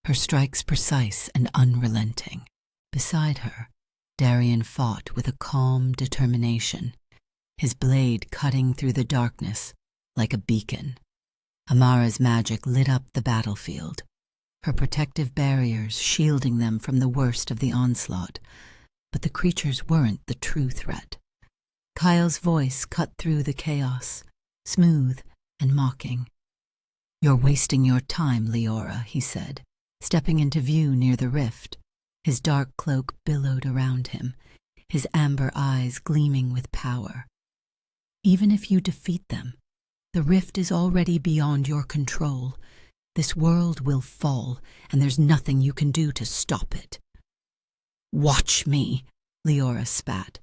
Speaker 1: her strikes precise and unrelenting. Beside her, Darian fought with a calm determination, his blade cutting through the darkness like a beacon. Amara's magic lit up the battlefield, her protective barriers shielding them from the worst of the onslaught. But the creatures weren't the true threat. Kael's voice cut through the chaos, smooth and mocking. "You're wasting your time, Liora," he said, stepping into view near the rift. His dark cloak billowed around him, his amber eyes gleaming with power. "Even if you defeat them, the rift is already beyond your control. This world will fall, and there's nothing you can do to stop it." "Watch me," Liora spat,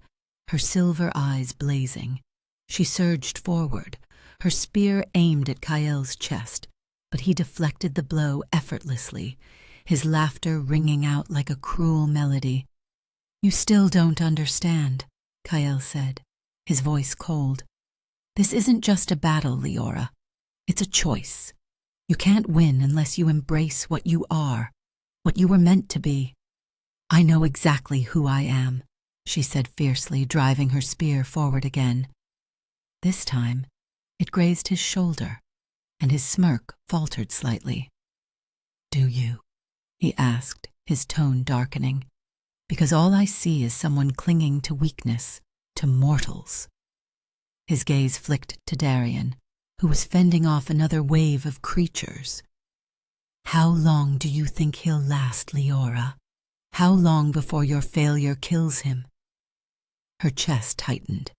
Speaker 1: her silver eyes blazing. She surged forward, her spear aimed at Kael's chest, but he deflected the blow effortlessly, his laughter ringing out like a cruel melody. "You still don't understand," Kael said, his voice cold. "This isn't just a battle, Liora. It's a choice. You can't win unless you embrace what you are, what you were meant to be." "I know exactly who I am," she said fiercely, driving her spear forward again. This time, it grazed his shoulder, and his smirk faltered slightly. "Do you?" he asked, his tone darkening. "Because all I see is someone clinging to weakness, to mortals." His gaze flicked to Darian, who was fending off another wave of creatures. "How long do you think he'll last, Liora? How long before your failure kills him?" Her chest tightened,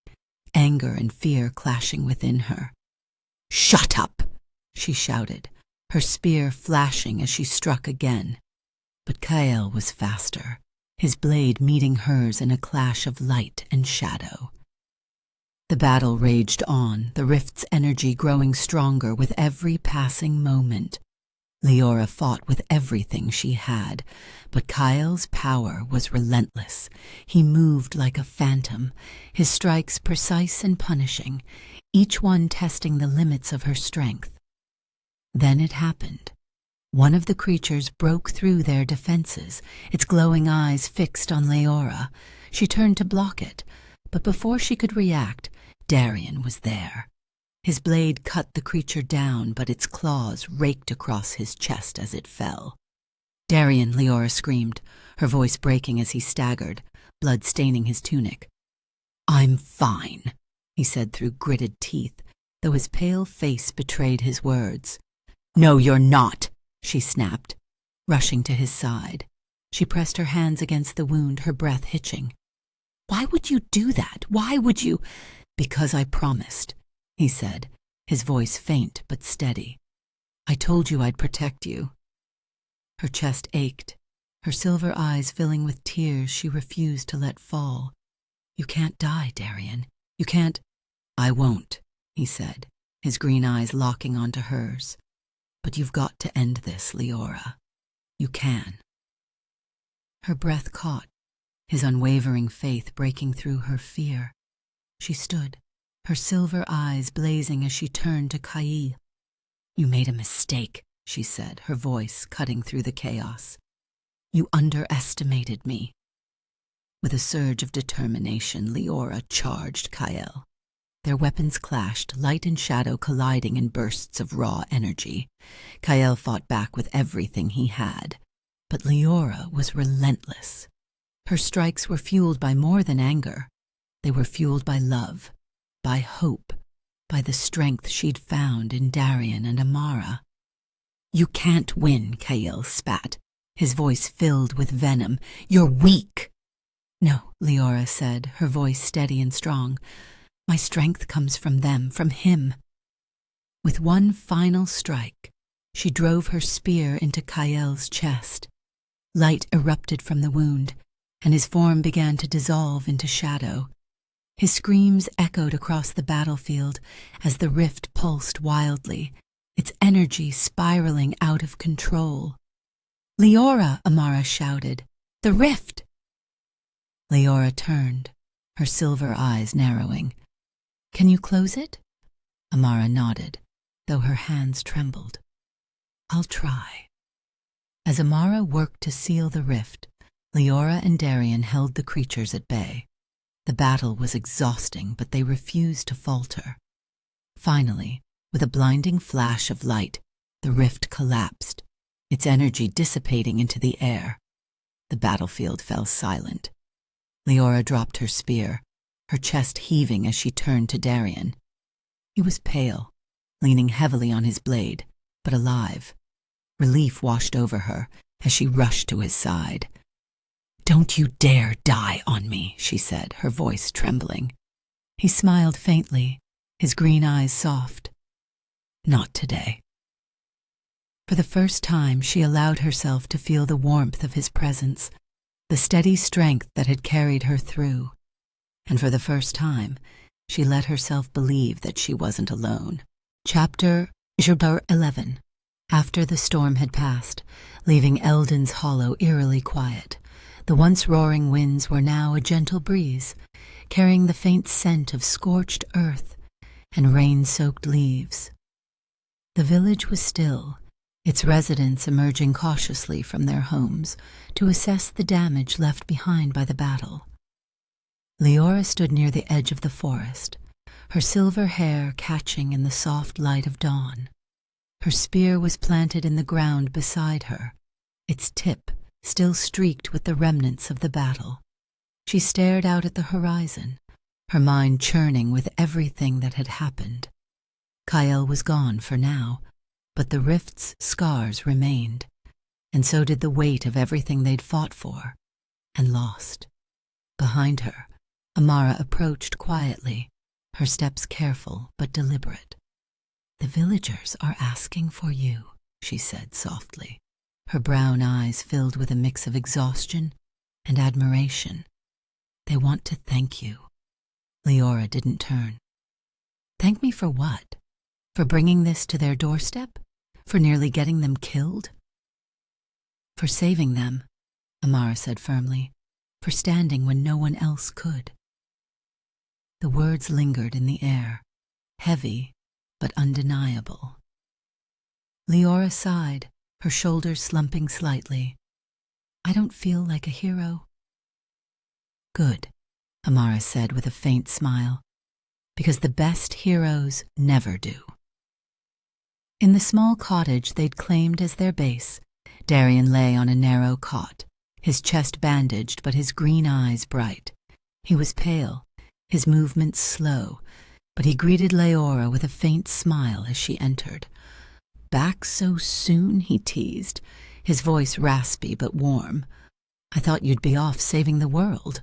Speaker 1: anger and fear clashing within her. "Shut up!" she shouted, her spear flashing as she struck again. But Kael was faster, his blade meeting hers in a clash of light and shadow. The battle raged on, the rift's energy growing stronger with every passing moment. Liora fought with everything she had, but Kael's power was relentless. He moved like a phantom, his strikes precise and punishing, each one testing the limits of her strength. Then it happened. One of the creatures broke through their defenses, its glowing eyes fixed on Liora. She turned to block it, but before she could react, Darian was there. His blade cut the creature down, but its claws raked across his chest as it fell. "Darian!" Liora screamed, her voice breaking as he staggered, blood staining his tunic. "I'm fine," he said through gritted teeth, though his pale face betrayed his words. "No, you're not," she snapped, rushing to his side. She pressed her hands against the wound, her breath hitching. "Why would you do that? Why would you—" "Because I promised," he said, his voice faint but steady. "I told you I'd protect you." Her chest ached, her silver eyes filling with tears she refused to let fall. "You can't die, Darian. You can't—" "I won't," he said, his green eyes locking onto hers. "But you've got to end this, Liora. You can." Her breath caught, his unwavering faith breaking through her fear. She stood, her silver eyes blazing as she turned to Kael. "You made a mistake," she said, her voice cutting through the chaos. "You underestimated me." With a surge of determination, Liora charged Kael. Their weapons clashed, light and shadow colliding in bursts of raw energy. Kael fought back with everything he had, but Liora was relentless. Her strikes were fueled by more than anger. They were fueled by love, by hope, by the strength she'd found in Darian and Amara. "You can't win," Kael spat, his voice filled with venom. "You're weak." "No," Liora said, her voice steady and strong. "My strength comes from them, from him." With one final strike, she drove her spear into Kael's chest. Light erupted from the wound, and his form began to dissolve into shadow. His screams echoed across the battlefield as the rift pulsed wildly, its energy spiraling out of control. "Liora!" Amara shouted. "The rift!" Liora turned, her silver eyes narrowing. "Can you close it?" Amara nodded, though her hands trembled. "I'll try." As Amara worked to seal the rift, Liora and Darian held the creatures at bay. The battle was exhausting, but they refused to falter. Finally, with a blinding flash of light, the rift collapsed, its energy dissipating into the air. The battlefield fell silent. Liora dropped her spear, her chest heaving as she turned to Darian. He was pale, leaning heavily on his blade, but alive. Relief washed over her as she rushed to his side. "Don't you dare die on me," she said, her voice trembling. He smiled faintly, his green eyes soft. "Not today." For the first time, she allowed herself to feel the warmth of his presence, the steady strength that had carried her through. And for the first time, she let herself believe that she wasn't alone. Chapter 11. After the storm had passed, leaving Eldon's Hollow eerily quiet, the once roaring winds were now a gentle breeze, carrying the faint scent of scorched earth and rain-soaked leaves. The village was still, its residents emerging cautiously from their homes to assess the damage left behind by the battle. Liora stood near the edge of the forest, her silver hair catching in the soft light of dawn. Her spear was planted in the ground beside her, its tip still streaked with the remnants of the battle. She stared out at the horizon, her mind churning with everything that had happened. Kael was gone for now, but the rift's scars remained, and so did the weight of everything they'd fought for and lost. Behind her, Amara approached quietly, her steps careful but deliberate. "The villagers are asking for you," she said softly, her brown eyes filled with a mix of exhaustion and admiration. "They want to thank you." Liora didn't turn. "Thank me for what? For bringing this to their doorstep? For nearly getting them killed?" "For saving them," Amara said firmly, "for standing when no one else could." The words lingered in the air, heavy but undeniable. Liora sighed, her shoulders slumping slightly. "I don't feel like a hero." "Good," Amara said with a faint smile, "because the best heroes never do." In the small cottage they'd claimed as their base, Darian lay on a narrow cot, his chest bandaged but his green eyes bright. He was pale, his movements slow, but he greeted Liora with a faint smile as she entered. "Back so soon?" he teased, his voice raspy but warm. "I thought you'd be off saving the world."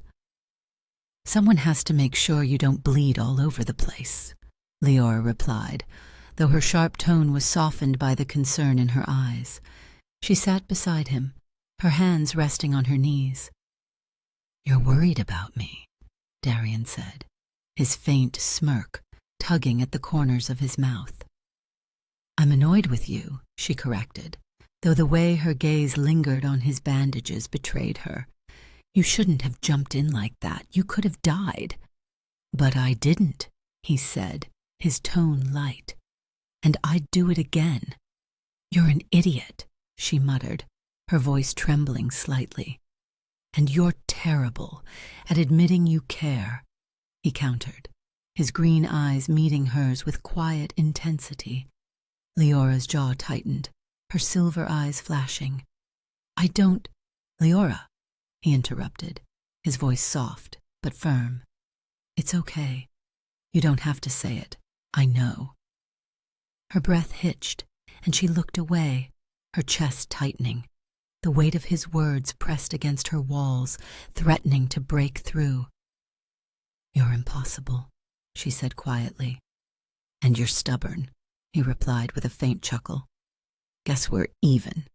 Speaker 1: "Someone has to make sure you don't bleed all over the place," Liora replied, though her sharp tone was softened by the concern in her eyes. She sat beside him, her hands resting on her knees. "You're worried about me," Darian said, his faint smirk tugging at the corners of his mouth. "I'm annoyed with you," she corrected, though the way her gaze lingered on his bandages betrayed her. "You shouldn't have jumped in like that. You could have died." "But I didn't," he said, his tone light. "And I'd do it again." "You're an idiot," she muttered, her voice trembling slightly. "And you're terrible at admitting you care," he countered, his green eyes meeting hers with quiet intensity. Leora's jaw tightened, her silver eyes flashing. "I don't—" "Liora," he interrupted, his voice soft but firm. "It's okay. You don't have to say it. I know." Her breath hitched, and she looked away, her chest tightening. The weight of his words pressed against her walls, threatening to break through. "You're impossible," she said quietly. "And you're stubborn," he replied with a faint chuckle. "Guess we're even."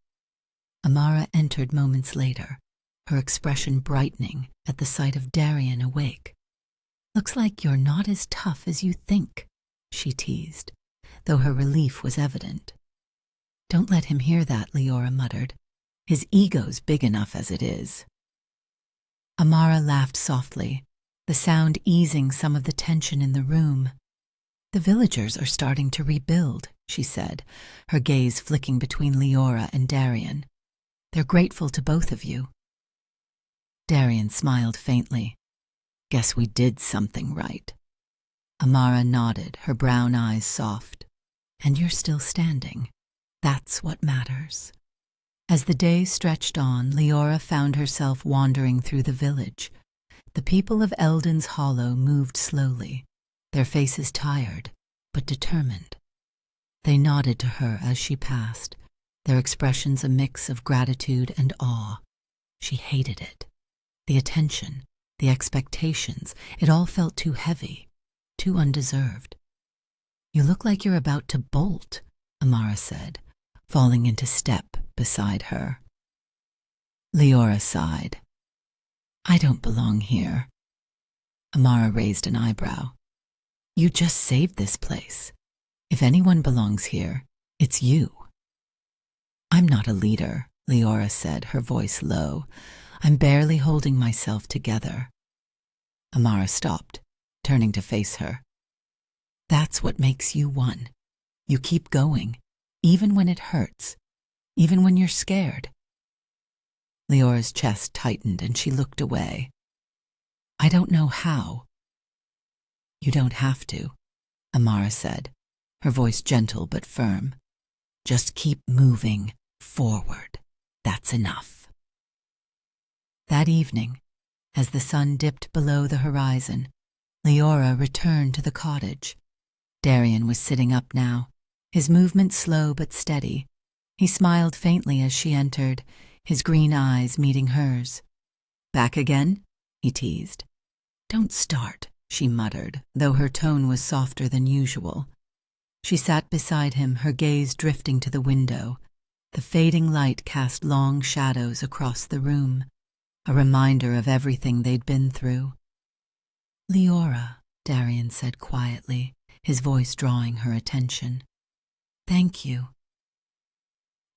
Speaker 1: Amara entered moments later, her expression brightening at the sight of Darian awake. "Looks like you're not as tough as you think," she teased, though her relief was evident. "Don't let him hear that," Liora muttered. "His ego's big enough as it is." Amara laughed softly, the sound easing some of the tension in the room. "The villagers are starting to rebuild," she said, her gaze flicking between Liora and Darian. "They're grateful to both of you." Darian smiled faintly. "Guess we did something right." Amara nodded, her brown eyes soft. "And you're still standing. That's what matters." As the day stretched on, Liora found herself wandering through the village. The people of Eldon's Hollow moved slowly, their faces tired but determined. They nodded to her as she passed, their expressions a mix of gratitude and awe. She hated it. The attention, the expectations, it all felt too heavy, too undeserved. "You look like you're about to bolt," Amara said, falling into step beside her. Liora sighed. "I don't belong here." Amara raised an eyebrow. "You just saved this place. If anyone belongs here, it's you." I'm not a leader, Liora said, her voice low. I'm barely holding myself together. Amara stopped, turning to face her. That's what makes you one. You keep going, even when it hurts, even when you're scared. Leora's chest tightened and she looked away. I don't know how. You don't have to, Amara said, her voice gentle but firm. Just keep moving forward. That's enough. That evening, as the sun dipped below the horizon, Liora returned to the cottage. Darian was sitting up now, his movement slow but steady. He smiled faintly as she entered, his green eyes meeting hers. Back again? He teased. Don't start, she muttered, though her tone was softer than usual. She sat beside him, her gaze drifting to the window. The fading light cast long shadows across the room, a reminder of everything they'd been through. Liora, Darian said quietly, his voice drawing her attention. Thank you.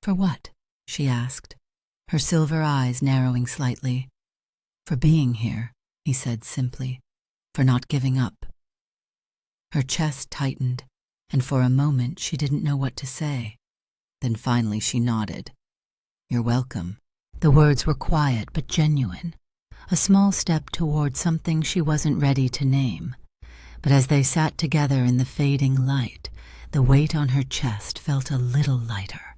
Speaker 1: For what? She asked, her silver eyes narrowing slightly. For being here, he said simply, for not giving up. Her chest tightened, and for a moment she didn't know what to say. Then finally she nodded. You're welcome. The words were quiet but genuine, a small step toward something she wasn't ready to name. But as they sat together in the fading light, the weight on her chest felt a little lighter.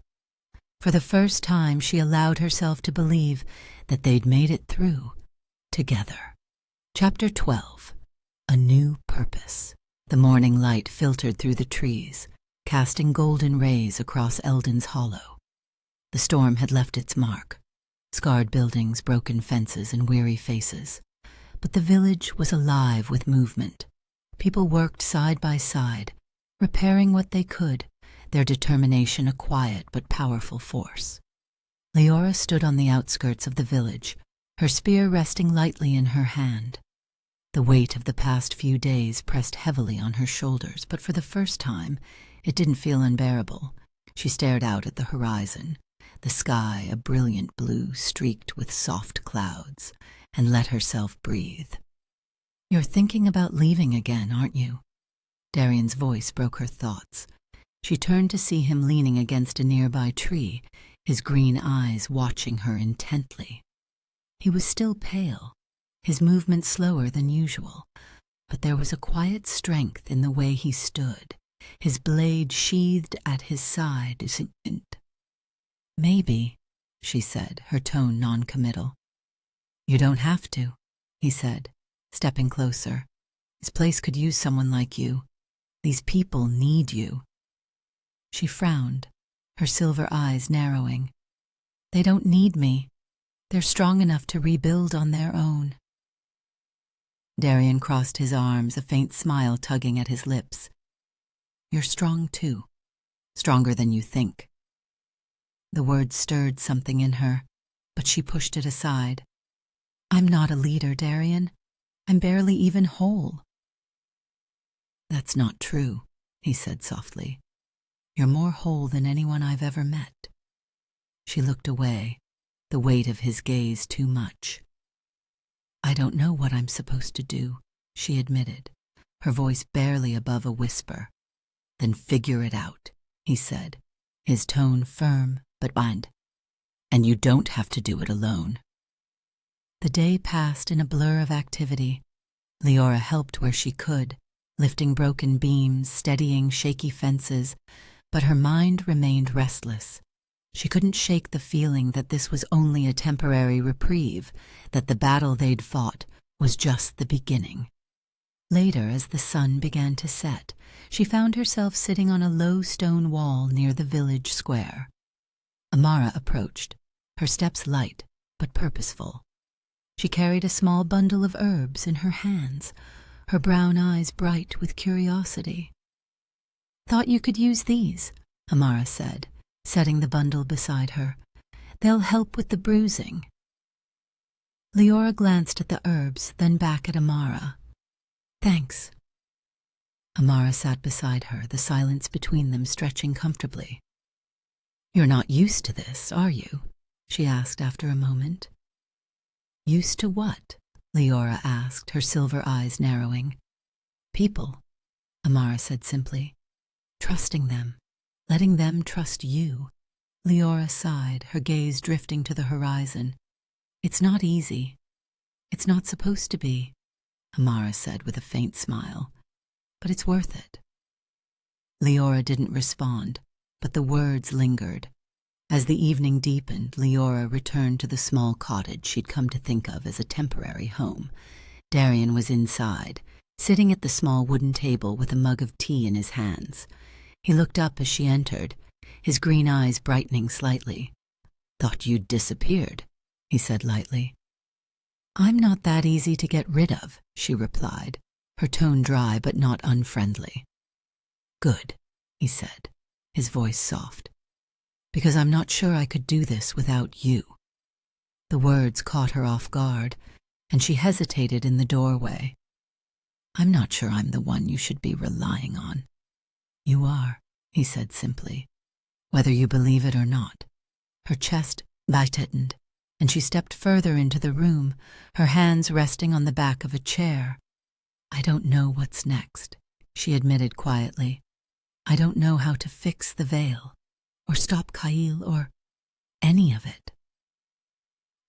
Speaker 1: For the first time she allowed herself to believe that they'd made it through, together. Chapter 12. A New Purpose. The morning light filtered through the trees, casting golden rays across Eldon's Hollow. The storm had left its mark, scarred buildings, broken fences, and weary faces. But the village was alive with movement. People worked side by side, repairing what they could, their determination a quiet but powerful force. Liora stood on the outskirts of the village, her spear resting lightly in her hand. The weight of the past few days pressed heavily on her shoulders, but for the first time, it didn't feel unbearable. She stared out at the horizon, the sky a brilliant blue streaked with soft clouds, and let herself breathe. You're thinking about leaving again, aren't you? Darian's voice broke her thoughts. She turned to see him leaning against a nearby tree, his green eyes watching her intently. He was still pale, his movement slower than usual, but there was a quiet strength in the way he stood, his blade sheathed at his side. Maybe, she said, her tone non-committal. You don't have to, he said, stepping closer. This place could use someone like you. These people need you. She frowned, her silver eyes narrowing. They don't need me. They're strong enough to rebuild on their own. Darian crossed his arms, a faint smile tugging at his lips. You're strong too, stronger than you think. The words stirred something in her, but she pushed it aside. I'm not a leader, Darian. I'm barely even whole. That's not true, he said softly. You're more whole than anyone I've ever met. She looked away, the weight of his gaze too much. I don't know what I'm supposed to do, she admitted, her voice barely above a whisper. Then figure it out, he said, his tone firm but bland. And you don't have to do it alone. The day passed in a blur of activity. Liora helped where she could, lifting broken beams, steadying shaky fences, but her mind remained restless. She couldn't shake the feeling that this was only a temporary reprieve, that the battle they'd fought was just the beginning. Later, as the sun began to set, she found herself sitting on a low stone wall near the village square. Amara approached, her steps light but purposeful. She carried a small bundle of herbs in her hands, her brown eyes bright with curiosity. Thought you could use these, Amara said, setting the bundle beside her. They'll help with the bruising. Liora glanced at the herbs, then back at Amara. Thanks. Amara sat beside her, the silence between them stretching comfortably. "You're not used to this, are you?" she asked after a moment. "Used to what?" Liora asked, her silver eyes narrowing. "People," Amara said simply. "Trusting them, letting them trust you." Liora sighed, her gaze drifting to the horizon. "It's not easy. It's not supposed to be," Amara said with a faint smile. "But it's worth it." Liora didn't respond, but the words lingered. As the evening deepened, Liora returned to the small cottage she'd come to think of as a temporary home. Darian was inside, sitting at the small wooden table with a mug of tea in his hands. He looked up as she entered, his green eyes brightening slightly. "Thought you'd disappeared," he said lightly. "I'm not that easy to get rid of," she replied, her tone dry but not unfriendly. "Good," he said, his voice soft, "because I'm not sure I could do this without you." The words caught her off guard, and she hesitated in the doorway. "I'm not sure I'm the one you should be relying on." "You are," he said simply, "whether you believe it or not." Her chest tightened, and she stepped further into the room, her hands resting on the back of a chair. "I don't know what's next," she admitted quietly. "I don't know how to fix the veil, or stop Kael, or any of it."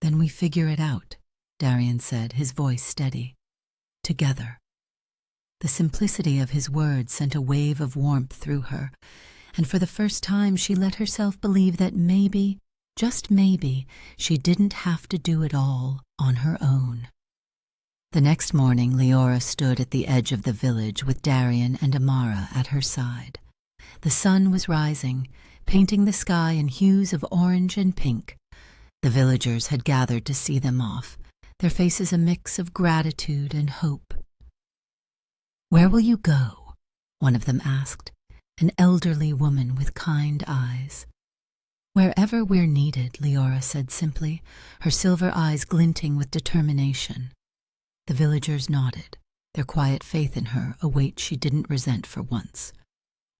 Speaker 1: "Then we figure it out," Darian said, his voice steady. "Together." The simplicity of his words sent a wave of warmth through her, and for the first time she let herself believe that maybe, just maybe, she didn't have to do it all on her own. The next morning, Liora stood at the edge of the village with Darian and Amara at her side. The sun was rising, painting the sky in hues of orange and pink. The villagers had gathered to see them off, their faces a mix of gratitude and hope. "Where will you go?" one of them asked, an elderly woman with kind eyes. "Wherever we're needed," Liora said simply, her silver eyes glinting with determination. The villagers nodded, their quiet faith in her a weight she didn't resent for once.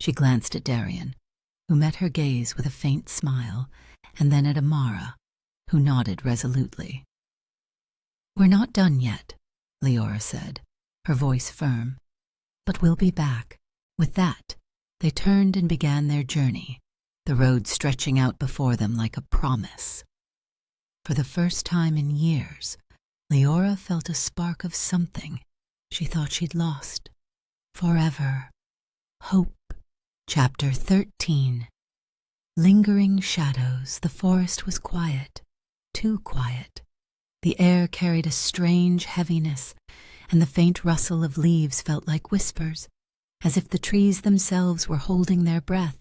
Speaker 1: She glanced at Darian, who met her gaze with a faint smile, and then at Amara, who nodded resolutely. "We're not done yet," Liora said, her voice firm. "But we'll be back." With that, they turned and began their journey, the road stretching out before them like a promise. For the first time in years, Liora felt a spark of something she thought she'd lost. Forever. Hope. Chapter 13. Lingering shadows. The forest was quiet, too quiet. The air carried a strange heaviness, and the faint rustle of leaves felt like whispers, as if the trees themselves were holding their breath.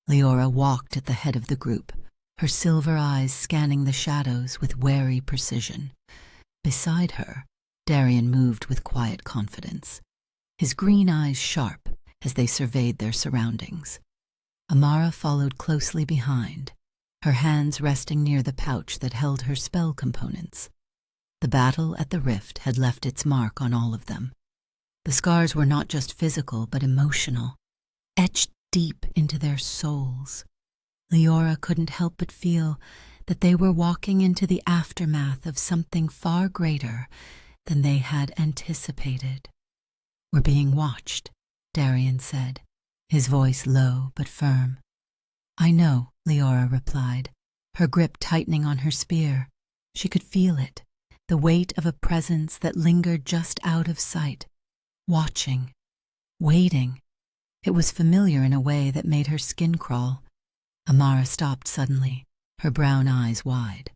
Speaker 1: Liora walked at the head of the group, her silver eyes scanning the shadows with wary precision. Beside her, Darian moved with quiet confidence, his green eyes sharp as they surveyed their surroundings. Amara followed closely behind, her hands resting near the pouch that held her spell components. The battle at the rift had left its mark on all of them. The scars were not just physical but emotional, etched deep into their souls. Liora couldn't help but feel that they were walking into the aftermath of something far greater than they had anticipated. "We're being watched," Darian said, his voice low but firm. "I know," Liora replied, her grip tightening on her spear. She could feel it, the weight of a presence that lingered just out of sight, watching, waiting. It was familiar in a way that made her skin crawl. Amara stopped suddenly, her brown eyes wide.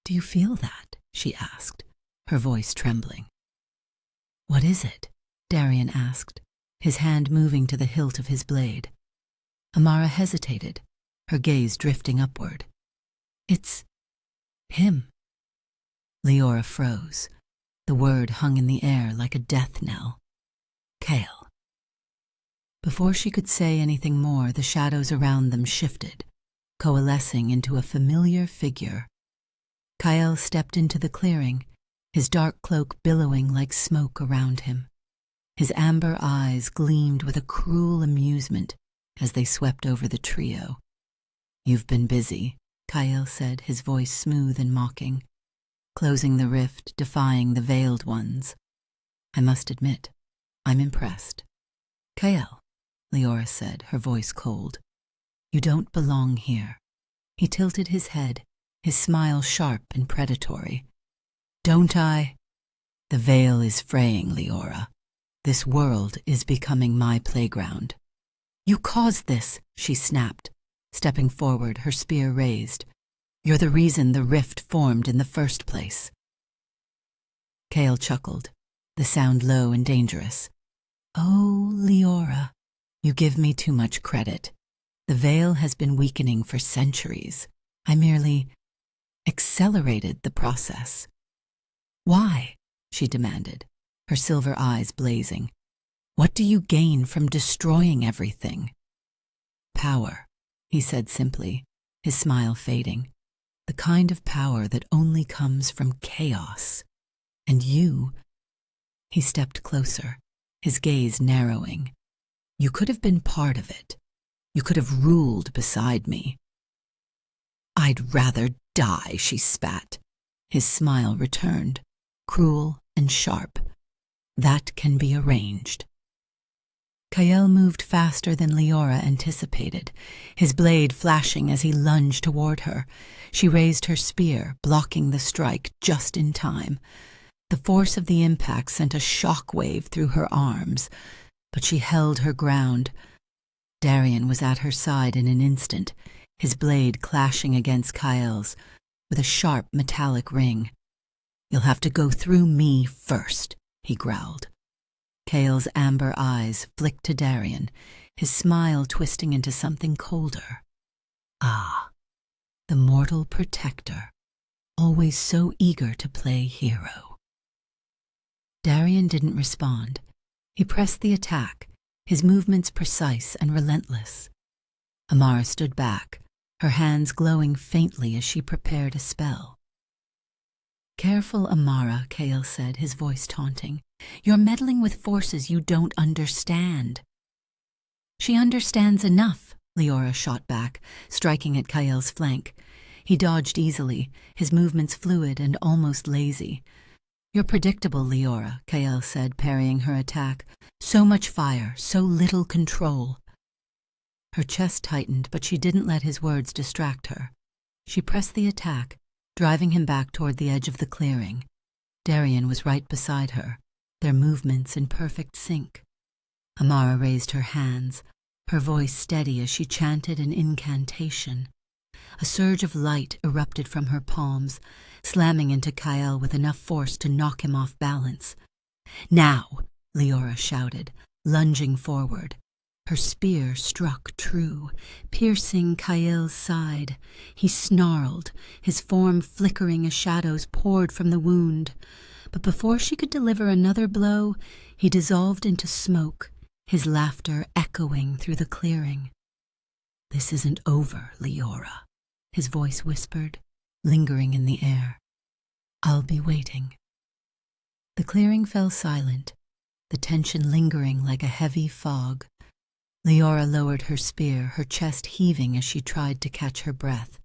Speaker 1: "Do you feel that?" she asked, her voice trembling. "What is it?" Darian asked, his hand moving to the hilt of his blade. Amara hesitated, her gaze drifting upward. "It's him." Liora froze. The word hung in the air like a death knell. Kael. Before she could say anything more, the shadows around them shifted, coalescing into a familiar figure. Kael stepped into the clearing, his dark cloak billowing like smoke around him. His amber eyes gleamed with a cruel amusement as they swept over the trio. "You've been busy," Kael said, his voice smooth and mocking. "Closing the rift, defying the veiled ones. I must admit, I'm impressed." "Kael," Liora said, her voice cold, "you don't belong here." He tilted his head, his smile sharp and predatory. "Don't I? The veil is fraying, Liora. This world is becoming my playground." "You caused this," she snapped, stepping forward, her spear raised. "You're the reason the rift formed in the first place." Kael chuckled, the sound low and dangerous. "Oh, Liora, you give me too much credit. The veil has been weakening for centuries. I merely accelerated the process." "Why?" she demanded, her silver eyes blazing. "What do you gain from destroying everything?" "Power," he said simply, his smile fading. "The kind of power that only comes from chaos. And you—" He stepped closer, his gaze narrowing. "You could have been part of it. You could have ruled beside me." "I'd rather die," she spat. His smile returned, cruel and sharp. "That can be arranged." Kael moved faster than Liora anticipated, his blade flashing as he lunged toward her. She raised her spear, blocking the strike just in time. The force of the impact sent a shock wave through her arms, but she held her ground. Darian was at her side in an instant, his blade clashing against Kael's, with a sharp metallic ring. "You'll have to go through me first," he growled. Kael's amber eyes flicked to Darian, his smile twisting into something colder. Ah, the mortal protector, always so eager to play hero. Darian didn't respond. He pressed the attack, his movements precise and relentless. Amara stood back, her hands glowing faintly as she prepared a spell. "Careful, Amara," Kael said, his voice taunting. "You're meddling with forces you don't understand." "She understands enough," Liora shot back, striking at Kael's flank. He dodged easily, his movements fluid and almost lazy. "You're predictable, Liora," Kael said, parrying her attack. "So much fire, so little control." Her chest tightened, but she didn't let his words distract her. She pressed the attack, driving him back toward the edge of the clearing. Darian was right beside her, their movements in perfect sync. Amara raised her hands, her voice steady as she chanted an incantation. A surge of light erupted from her palms, slamming into Kael with enough force to knock him off balance. "Now!" Liora shouted, lunging forward. Her spear struck true, piercing Kael's side. He snarled, his form flickering as shadows poured from the wound. But before she could deliver another blow, he dissolved into smoke, his laughter echoing through the clearing. "This isn't over, Liora," his voice whispered, lingering in the air. "I'll be waiting." The clearing fell silent, the tension lingering like a heavy fog. Liora lowered her spear, her chest heaving as she tried to catch her breath.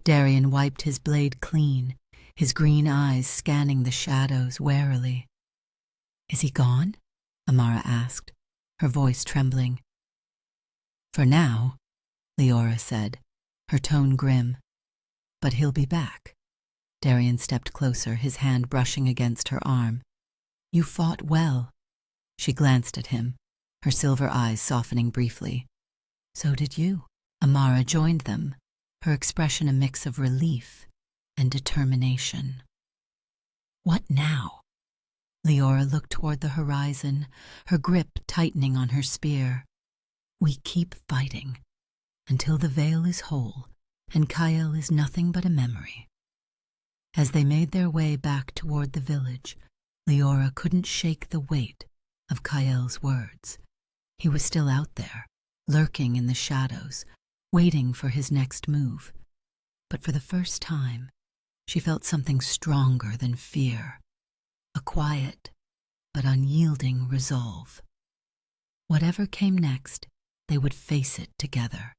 Speaker 1: Darian wiped his blade clean, his green eyes scanning the shadows warily. "Is he gone?" Amara asked, her voice trembling. "For now," Liora said, her tone grim. "But he'll be back." Darian stepped closer, his hand brushing against her arm. "You fought well." She glanced at him, her silver eyes softening briefly. "So did you." Amara joined them, her expression a mix of relief and determination. "What now?" Liora looked toward the horizon, her grip tightening on her spear. "We keep fighting, until the veil is whole and Kael is nothing but a memory." As they made their way back toward the village, Liora couldn't shake the weight of Kael's words. He was still out there, lurking in the shadows, waiting for his next move. But for the first time, she felt something stronger than fear, a quiet but unyielding resolve. Whatever came next, they would face it together.